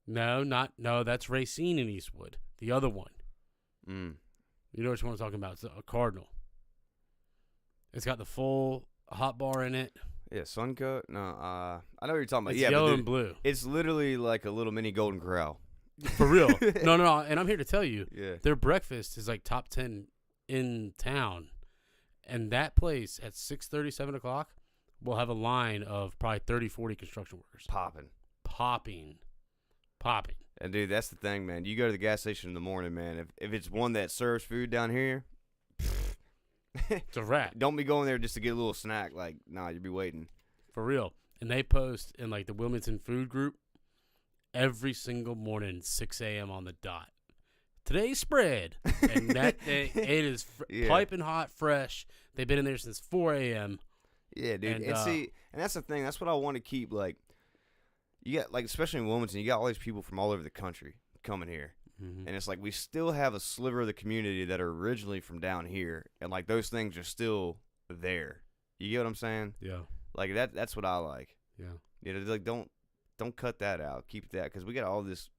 No, that's Racine in Eastwood. The other one. You know which one I'm talking about? It's a Cardinal. It's got the full hot bar in it. Yeah, Suncoat? No, I know what you're talking about. It's yeah, yellow but and blue. It's literally like a little mini Golden Corral. For real. No. And I'm here to tell you, yeah, their breakfast is like top 10 in town. And that place at 6:30, 7 o'clock will have a line of probably 30, 40 construction workers. Popping. And, dude, that's the thing, man. You go to the gas station in the morning, man. If it's one that serves food down here, it's a wrap. Don't be going there just to get a little snack. Like, nah, you'll be waiting. For real. And they post in, like, the Wilmington food group every single morning, 6 a.m. on the dot. Today's spread. And that it is piping hot, fresh. They've been in there since 4 a.m. Yeah, dude. And see, and that's the thing. That's what I want to keep, like, you got, like, especially in Wilmington, you got all these people from all over the country coming here. And it's like we still have a sliver of the community that are originally from down here, and like those things are still there. You get what I'm saying? Yeah. Like that's what I like. Yeah. You know, like don't cut that out. Keep that, because we got all this.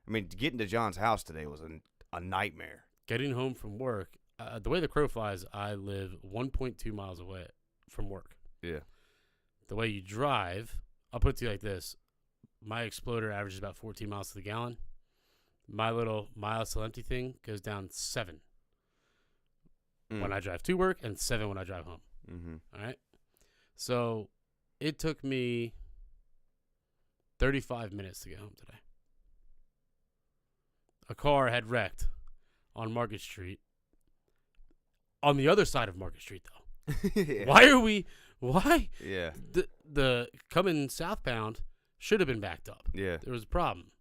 I mean, getting to John's house today was a nightmare. Getting home from work, the way the crow flies, I live 1.2 miles away from work. Yeah. The way you drive, I'll put it to you like this. My Exploder averages about 14 miles to the gallon. My little miles till empty thing goes down 7 when I drive to work and 7 when I drive home. Mm-hmm. All right? So it took me 35 minutes to get home today. A car had wrecked on Market Street. On the other side of Market Street, though. Yeah. Why? Yeah. The coming southbound should have been backed up. Yeah. There was a problem.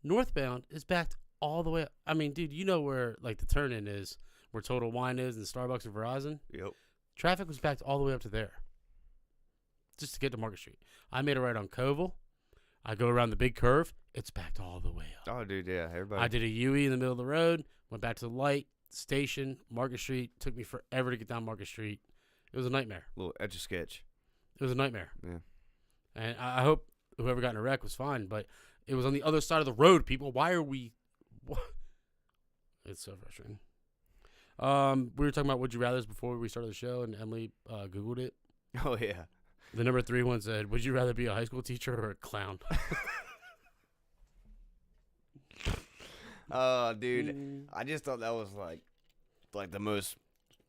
Northbound is backed all the way up. I mean, dude, you know where like the turn-in is, where Total Wine is and Starbucks and Verizon? Yep. Traffic was backed all the way up to there just to get to Market Street. I made a right on Koval. I go around the big curve. It's backed all the way up. Oh, dude, yeah. Everybody. I did a UE in the middle of the road, went back to the light, station, Market Street. Took me forever to get down Market Street. It was a nightmare. Little Etch-a-Sketch. It was a nightmare. Yeah. And I hope whoever got in a wreck was fine, but it was on the other side of the road, people. Why are we... What? It's so frustrating. We were talking about Would You Rathers before we started the show, and Emily Googled it. Oh, yeah. The number 3 one said, would you rather be a high school teacher or a clown? Oh, dude. I just thought that was like the most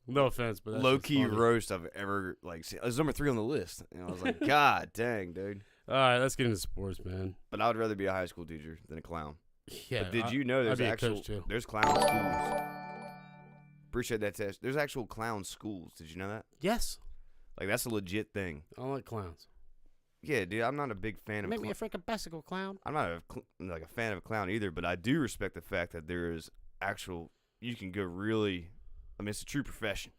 No offense, but that's low-key funny. roast I've ever seen. It was number 3 on the list. And I was like, God dang, dude. All right, let's get into sports, man. But I would rather be a high school teacher than a clown. Yeah. But did you know there's I'd be a actual coach too. there's clown schools? Appreciate that test. There's actual clown schools. Did you know that? Yes. Like, that's a legit thing. I don't like clowns. Yeah, dude. I'm not a big fan of. Make me a freaking bicycle clown. I'm not a fan of a clown either, but I do respect the fact that there is actual. You can go really. I mean, it's a true profession.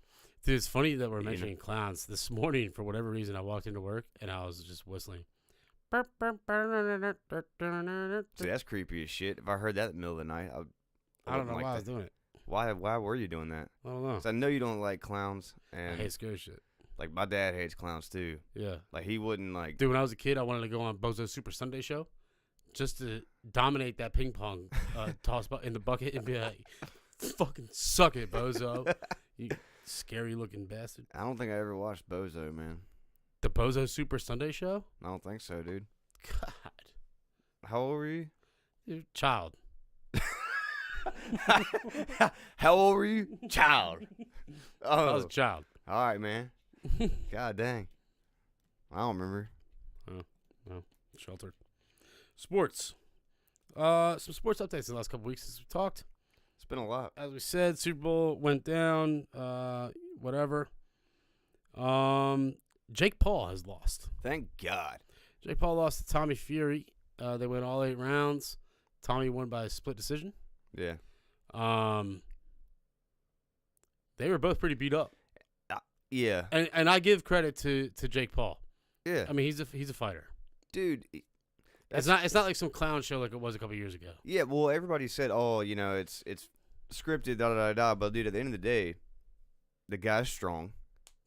Dude, it's funny that we're mentioning clowns. This morning, for whatever reason, I walked into work and I was just whistling. See, that's creepy as shit. If I heard that in the middle of the night, I don't know like why I was that. doing it. Why were you doing that? I don't know. 'Cause I know you don't like clowns, I and hate scary shit. like my dad hates clowns too. Yeah. Like he wouldn't like. Dude, when I was a kid, I wanted to go on Bozo's Super Sunday show just to dominate that ping pong toss in the bucket and be like, fucking suck it, Bozo. You scary looking bastard. I don't think I ever watched Bozo, man. The Bozo Super Sunday show? I don't think so, dude. God. How old were you? You're a child. How old were you? Child. I was Oh, a child. all right, man. God dang. I don't remember. Sheltered. Sports. Some sports updates in the last couple weeks since we talked. It's been a lot. As we said, Super Bowl went down. Whatever. Jake Paul has lost. Thank God. Jake Paul lost to Tommy Fury. They went all 8 rounds. Tommy won by a split decision. Yeah. They were both pretty beat up. Yeah. And I give credit to Jake Paul. Yeah. I mean, he's a fighter. Dude. It's not like some clown show like it was a couple years ago. Yeah, well, everybody said, oh, you know, it's scripted, da-da-da-da. But, dude, at the end of the day, the guy's strong.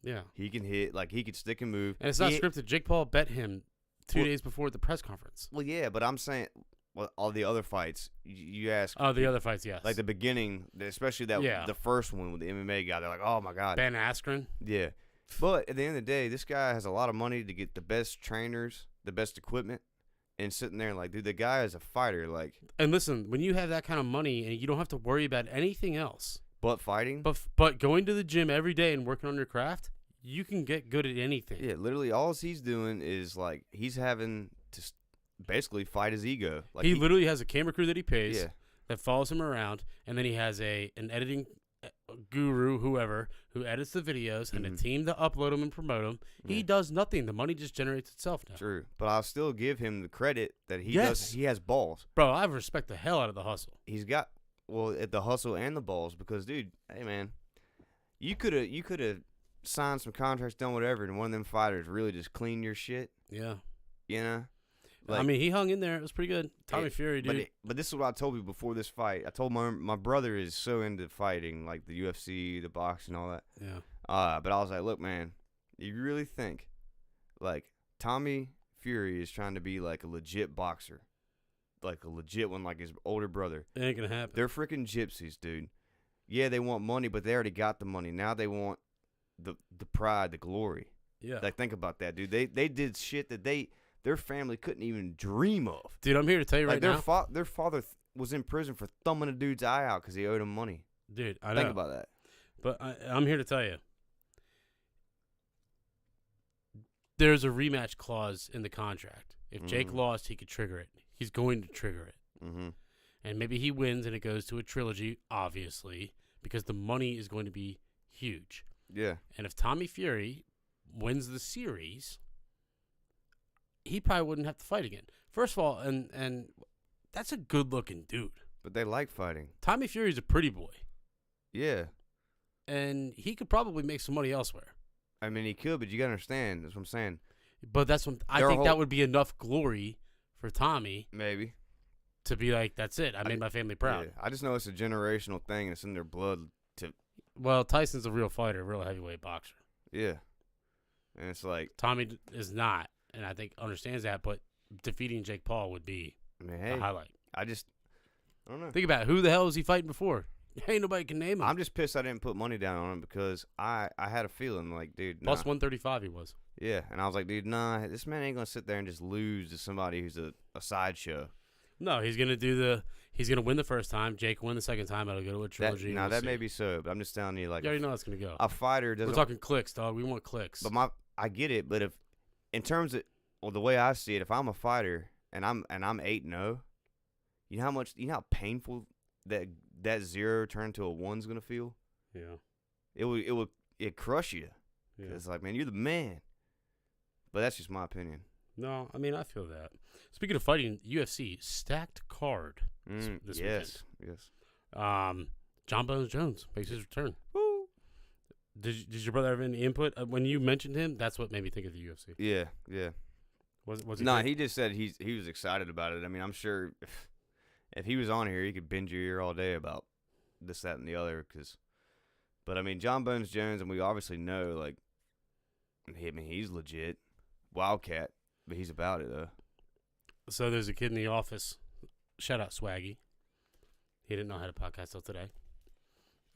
Yeah. He can hit. Like, he can stick and move. And it's not scripted. Jake Paul bet him 2 days before the press conference. Well, yeah, but I'm saying, well, all the other fights, you ask. Oh, the other fights, yes. Like the beginning, especially the first one with the MMA guy, they're like, oh, my God. Ben Askren. Yeah. But at the end of the day, this guy has a lot of money to get the best trainers, the best equipment, and sitting there like, dude, the guy is a fighter. Like, And listen, when you have that kind of money and you don't have to worry about anything else, but fighting. but going to the gym every day and working on your craft, you can get good at anything. Yeah, literally all he's doing is like he's having to basically fight his ego. Like he literally has a camera crew that he pays Yeah. that follows him around, and then he has an editing guru, whoever, who edits the videos and a team to upload them and promote them. Yeah. He does nothing. The money just generates itself now. True, but I'll still give him the credit that he Yes. does. He has balls. Bro, I respect the hell out of the hustle. He's got at the hustle and the balls because, dude, hey man, you could have signed some contracts, done whatever, and one of them fighters really just clean your shit. Yeah. You know. Like, I mean, he hung in there. It was pretty good. Tommy Fury, dude. But this is what I told you before this fight. I told my brother is so into fighting, like the UFC, the boxing, all that. Yeah. But I was like, look, man, you really think like Tommy Fury is trying to be like a legit boxer, like a legit one, like his older brother? It ain't gonna happen. They're freaking gypsies, dude. Yeah, they want money, but they already got the money. Now they want the pride, the glory. Yeah. Like, think about that, dude. They did shit that their family couldn't even dream of. Dude, I'm here to tell you right now. Their father was in prison for thumbing a dude's eye out because he owed him money. Dude, I know. Think about that. But I'm here to tell you. There's a rematch clause in the contract. If Jake lost, he could trigger it. He's going to trigger it. Mm-hmm. And maybe he wins and it goes to a trilogy, obviously, because the money is going to be huge. Yeah. And if Tommy Fury wins the series, he probably wouldn't have to fight again. First of all, and that's a good-looking dude. But they like fighting. Tommy Fury's a pretty boy. Yeah. And he could probably make some money elsewhere. I mean, he could, but you got to understand. That's what I'm saying. But that's what I think that would be enough glory for Tommy. Maybe. To be like, that's it. I made my family proud. Yeah. I just know it's a generational thing. It's in their blood. Well, Tyson's a real fighter, a real heavyweight boxer. Yeah. And it's like. Tommy is not, and I think understands that, but defeating Jake Paul would be a highlight. I don't know. Think about it. Who the hell was he fighting before? Ain't nobody can name him. I'm just pissed I didn't put money down on him because I had a feeling like, dude. Plus 135 he was. Yeah. And I was like, dude, nah, this man ain't going to sit there and just lose to somebody who's a sideshow. No, he's gonna win the first time. Jake win the second time. It'll go to a trilogy. That may be so, but I'm just telling you, like, you already know it's gonna go. A fighter doesn't. We're talking clicks, dog. We want clicks. But I get it. But if in terms of the way I see it, if I'm a fighter and I'm 8-0, you know how painful that 0 turned to a 1's gonna feel. Yeah. It crush you. Yeah. It's like, man, you're the man. But that's just my opinion. No, I mean, I feel that. Speaking of fighting, UFC stacked card this weekend. Yes. John Bones Jones makes his return. Woo. Did your brother have any input when you mentioned him? That's what made me think of the UFC. Yeah. Was he? No, he just said he was excited about it. I mean, I'm sure if he was on here, he could bend your ear all day about this, that, and the other. But I mean, John Bones Jones, and we obviously know, like, I mean, he's legit, Wildcat, but he's about it though. So there's a kid in the office. Shout out Swaggy. He didn't know how to podcast till today.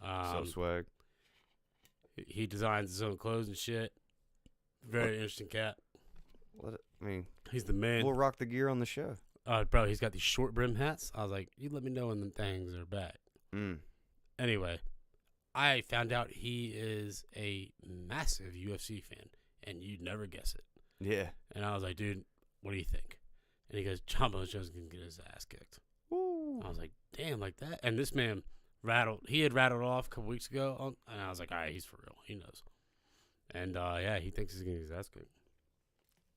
So swag. He designs his own clothes and shit. Very interesting cat. I mean, he's the man. We'll rock the gear on the show. Bro, he's got these short brim hats. I was like, you let me know when them things are back. Anyway, I found out he is a massive UFC fan, and you'd never guess it. Yeah. And I was like, dude, what do you think? And he goes, John Bones Jones is going to get his ass kicked. Woo. I was like, damn, like that? And this man he had rattled off a couple weeks ago, and I was like, all right, he's for real. He knows. And, yeah, he thinks he's going to get his ass kicked.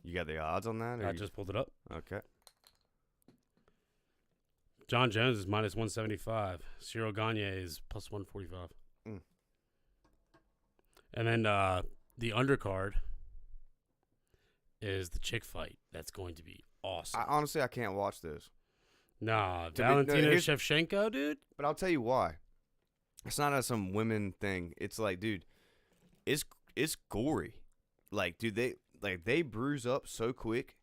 You got the odds on that? I just pulled it up. Okay. John Jones is minus 175. Cyril Gagne is plus 145. And then the undercard is the chick fight. That's going to be awesome. Honestly, I can't watch this. Nah, Valentina Shevchenko, dude. But I'll tell you why. It's not some women thing. It's like, dude, it's gory. Like, dude, they bruise up so quick.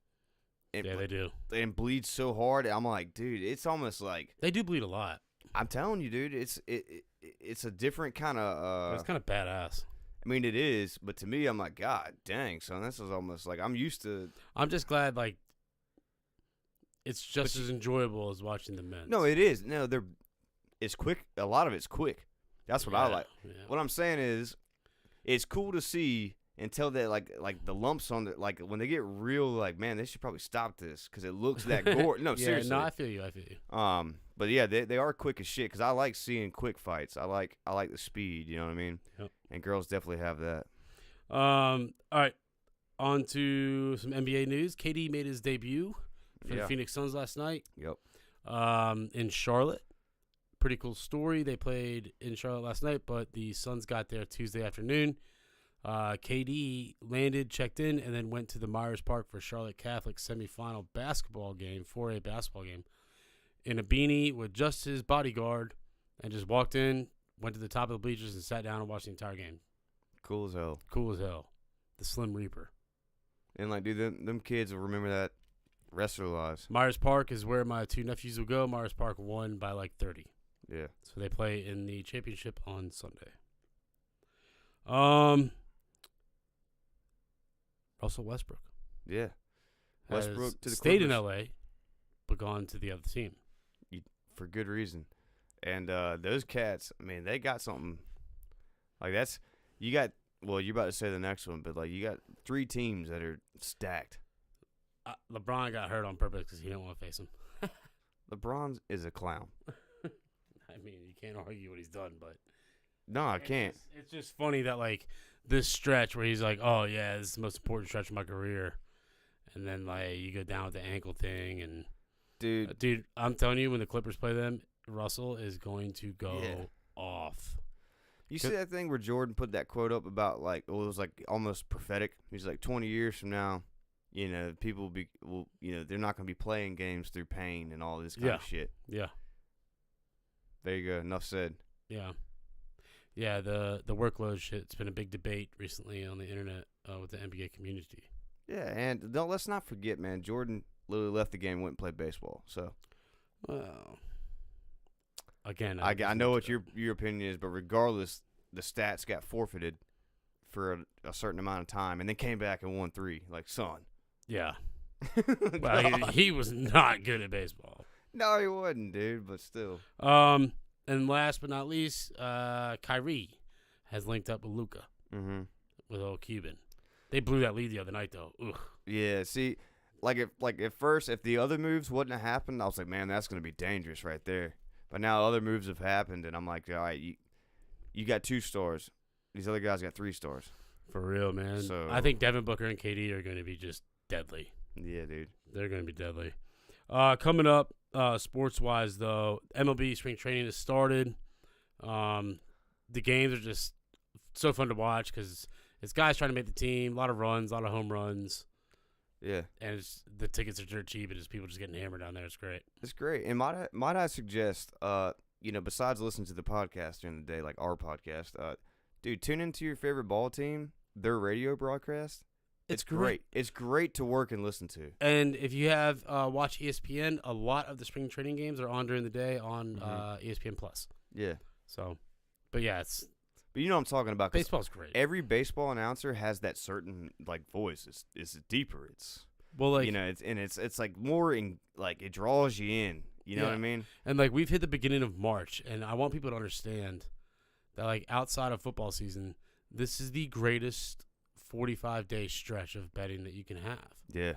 Yeah, they do. And bleed so hard. I'm like, dude, it's almost like they do bleed a lot. I'm telling you, dude, it's a different kind of. It's kind of badass. I mean, it is, but to me, I'm like, God dang, son, this is almost like I'm used to. I'm just glad, like, it's just as enjoyable as watching the men. No, it is. No, it's quick. A lot of it's quick. That's what I like. Yeah. What I'm saying is, it's cool to see until that like the lumps on the like when they get real. Like, man, they should probably stop this because it looks that gore. No, yeah, seriously. No, I feel you. But yeah, they are quick as shit because I like seeing quick fights. I like the speed. You know what I mean? Yep. And girls definitely have that. All right, on to some NBA news. KD made his debut for the Phoenix Suns last night. Yep. In Charlotte. Pretty cool story. They played in Charlotte last night, but the Suns got there Tuesday afternoon. KD landed, checked in, and then went to the Myers Park for Charlotte Catholic semifinal basketball game, 4A basketball game, in a beanie with just his bodyguard, and just walked in, went to the top of the bleachers, and sat down and watched the entire game. Cool as hell. Cool as hell. The Slim Reaper. And, like, dude, them kids will remember that rest of their lives. Myers Park is where my two nephews will go. Myers Park won by like 30. Yeah. So they play in the championship on Sunday. Russell Westbrook. Yeah. Westbrook to the stayed Clippers. in L.A., but gone to the other team. For good reason. And those cats, I mean, they got something. Like, that's – you got – well, you're about to say the next one, but, like, you got 3 teams that are stacked. LeBron got hurt on purpose because he didn't want to face him. LeBron is a clown. I mean, you can't argue what he's done, but No, I can't. It's just funny that like this stretch where he's like, "Oh yeah, this is the most important stretch of my career," and then like you go down with the ankle thing, and dude, I'm telling you, when the Clippers play them, Russell is going to go off. You see that thing where Jordan put that quote up about like, well, it was like almost prophetic. He's like, 20 years from now, you know, people they're not going to be playing games through pain and all this kind of shit. Yeah. There you go. Enough said. Yeah. Yeah, the workload shit. It's been a big debate recently on the internet with the NBA community. Yeah, and let's not forget, man, Jordan literally left the game and went and played baseball. So, well, again, I know what your opinion is, but regardless, the stats got forfeited for a certain amount of time, and then came back and won 3. Like, son. Yeah. Well, he was not good at baseball. No, he wasn't, dude, but still. And last but not least, Kyrie has linked up with Luka, with old Cuban. They blew that lead the other night, though. Ugh. Yeah, see, at first, if the other moves wouldn't have happened, I was like, man, that's going to be dangerous right there. But now other moves have happened, and I'm like, all right, you got 2 stars. These other guys got 3 stars. For real, man. So, I think Devin Booker and KD are going to be just deadly. Yeah, dude. They're going to be deadly. Coming up, sports-wise, though, MLB spring training has started. The games are just so fun to watch because it's guys trying to make the team, a lot of runs, a lot of home runs. Yeah. And the tickets are dirt cheap, and just people just getting hammered down there. It's great. It's great. And might I suggest, besides listening to the podcast during the day, like our podcast, dude, tune into your favorite ball team, their radio broadcast. It's great. It's great to work and listen to. And if you have watch ESPN, a lot of the spring training games are on during the day on ESPN Plus. Yeah. So, but yeah, But you know what I'm talking about. Baseball's great. Every baseball announcer has that certain like voice. It's deeper. It's it's like more in like it draws you in. You know what I mean? And like we've hit the beginning of March, and I want people to understand that like outside of football season, this is the greatest 45-day stretch of betting that you can have. Yeah.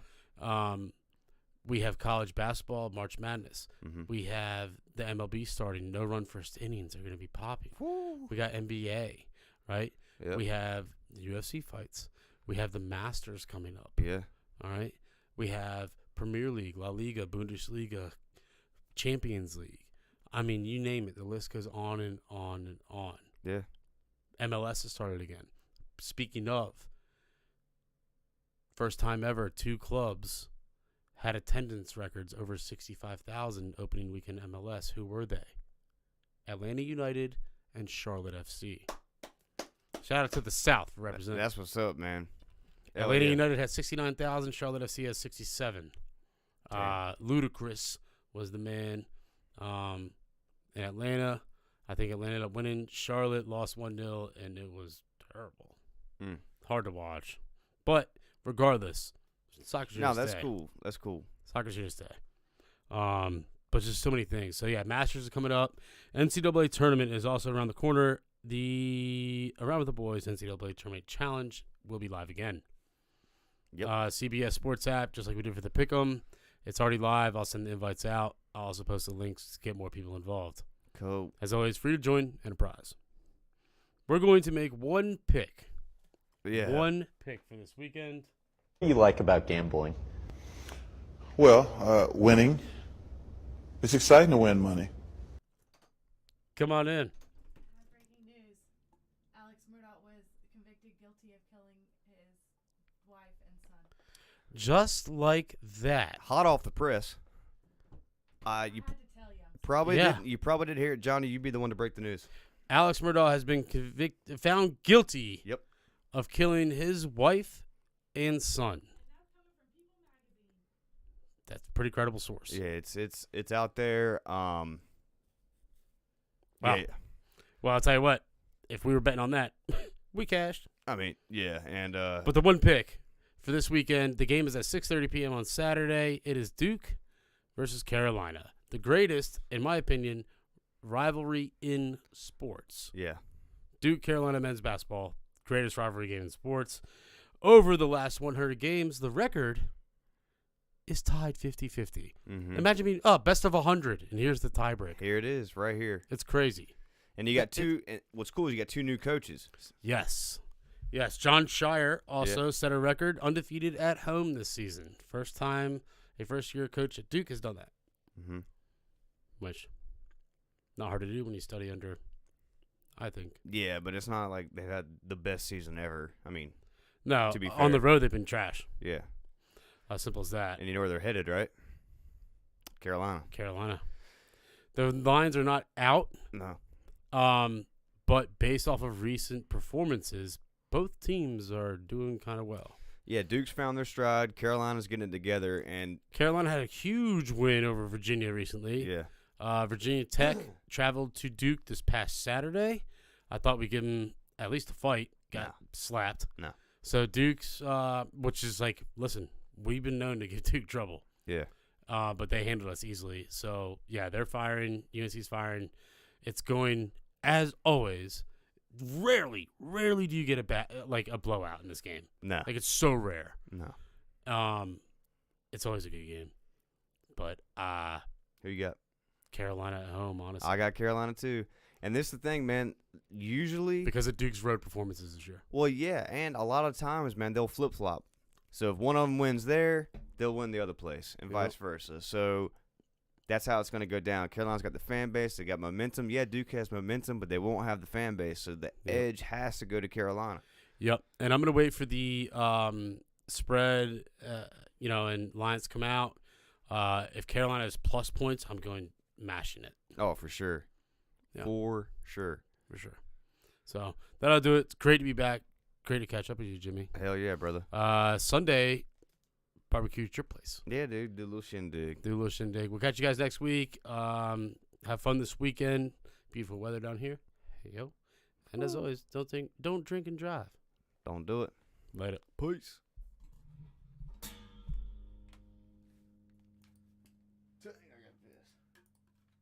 We have college basketball, March Madness. Mm-hmm. We have the MLB starting. No run first innings are going to be popping. Woo. We got NBA, right? Yep. We have the UFC fights. We have the Masters coming up. Yeah. All right. We have Premier League, La Liga, Bundesliga, Champions League. I mean, you name it. The list goes on and on and on. Yeah. MLS has started again. Speaking of, first time ever, 2 clubs had attendance records over 65,000 opening weekend MLS. Who were they? Atlanta United and Charlotte FC. Shout out to the South for representing. That's what's up, man. Atlanta United had 69,000. Charlotte FC has 67. Ludacris was the man in Atlanta. I think Atlanta ended up winning. Charlotte lost 1-0, and it was terrible. Hard to watch. But regardless, soccer's here to stay. No, that's cool. That's cool. Soccer's here to stay. But just so many things. So, yeah, Masters is coming up. NCAA tournament is also around the corner. The Around with the Boys NCAA Tournament Challenge will be live again. Yep. CBS Sports app, just like we did for the Pick'em. It's already live. I'll send the invites out. I'll also post the links to get more people involved. Cool. As always, free to join and a prize. We're going to make one pick. Yeah. One pick for this weekend. What do you like about gambling? Well, winning. It's exciting to win money. Come on in. Breaking news. Alex Murdaugh was convicted guilty of Just like that. Hot off the press. You probably Yeah. did. You probably did hear it, Johnny. You'd be the one to break the news. Alex Murdaugh has been found guilty Yep. of killing his wife and son. That's a pretty credible source. Yeah, it's out there. Wow. Yeah, Well, I'll tell you what. If we were betting on that, we cashed. I mean, yeah, and But the one pick for this weekend, the game is at 6:30 p.m. on Saturday. It is Duke versus Carolina. The greatest, in my opinion, rivalry in sports. yeah, Duke Carolina men's basketball, greatest rivalry game in sports. Over the last 100 games, the record is tied 50-50. mm-hmm. Imagine being best of 100, and here's the tiebreaker. Here it is, right here. It's crazy. And you got two. And what's cool is you got two new coaches. Yes. John Shire also set a record, undefeated at home this season. First time a first-year coach at Duke has done that. Mm-hmm. Which, not hard to do when you study under, I think. Yeah, but it's not like they've had the best season ever. I mean, No, to be on the fair. road they've been trash. yeah. As simple as that. And you know where they're headed, right? Carolina. Carolina. The lines are not out, No. but based off of recent performances, both teams are doing kind of well. Yeah, Duke's found their stride. Carolina's getting it together, and Carolina had a huge win over Virginia recently. yeah, Virginia Tech traveled to Duke this past Saturday. I thought we'd give them at least a fight. Got slapped. No. So Duke's, which is like, listen, we've been known to give Duke trouble. yeah, But they handled us easily. So, yeah, they're firing. UNC's firing. It's going, as always, rarely do you get a blowout in this game. no, Like, it's so rare. no. It's always a good game. But Who you got? Carolina at home, honestly. I got Carolina too. And this is the thing, man. Usually, Because of Duke's road performances this year. well, yeah, and a lot of times, man, they'll flip flop. So if one of them wins there, they'll win the other place, and vice versa. So that's how it's going to go down. Carolina's got the fan base; they got momentum. Yeah, Duke has momentum, but they won't have the fan base, so the edge has to go to Carolina. Yep. And I'm going to wait for the spread, and lines to come out. If Carolina has plus points, I'm going mashing it. Oh, for sure, Yeah. for sure. For sure. So that'll do it. It's great to be back. Great to catch up with you, Jimmy. Hell yeah, brother. Sunday, barbecue at your place. Yeah, dude, do a little shindig. Do a little shindig. We'll catch you guys next week. Have fun this weekend. Beautiful weather down here. Hey, yo. And as always, don't drink and drive. Don't do it. Later. Peace.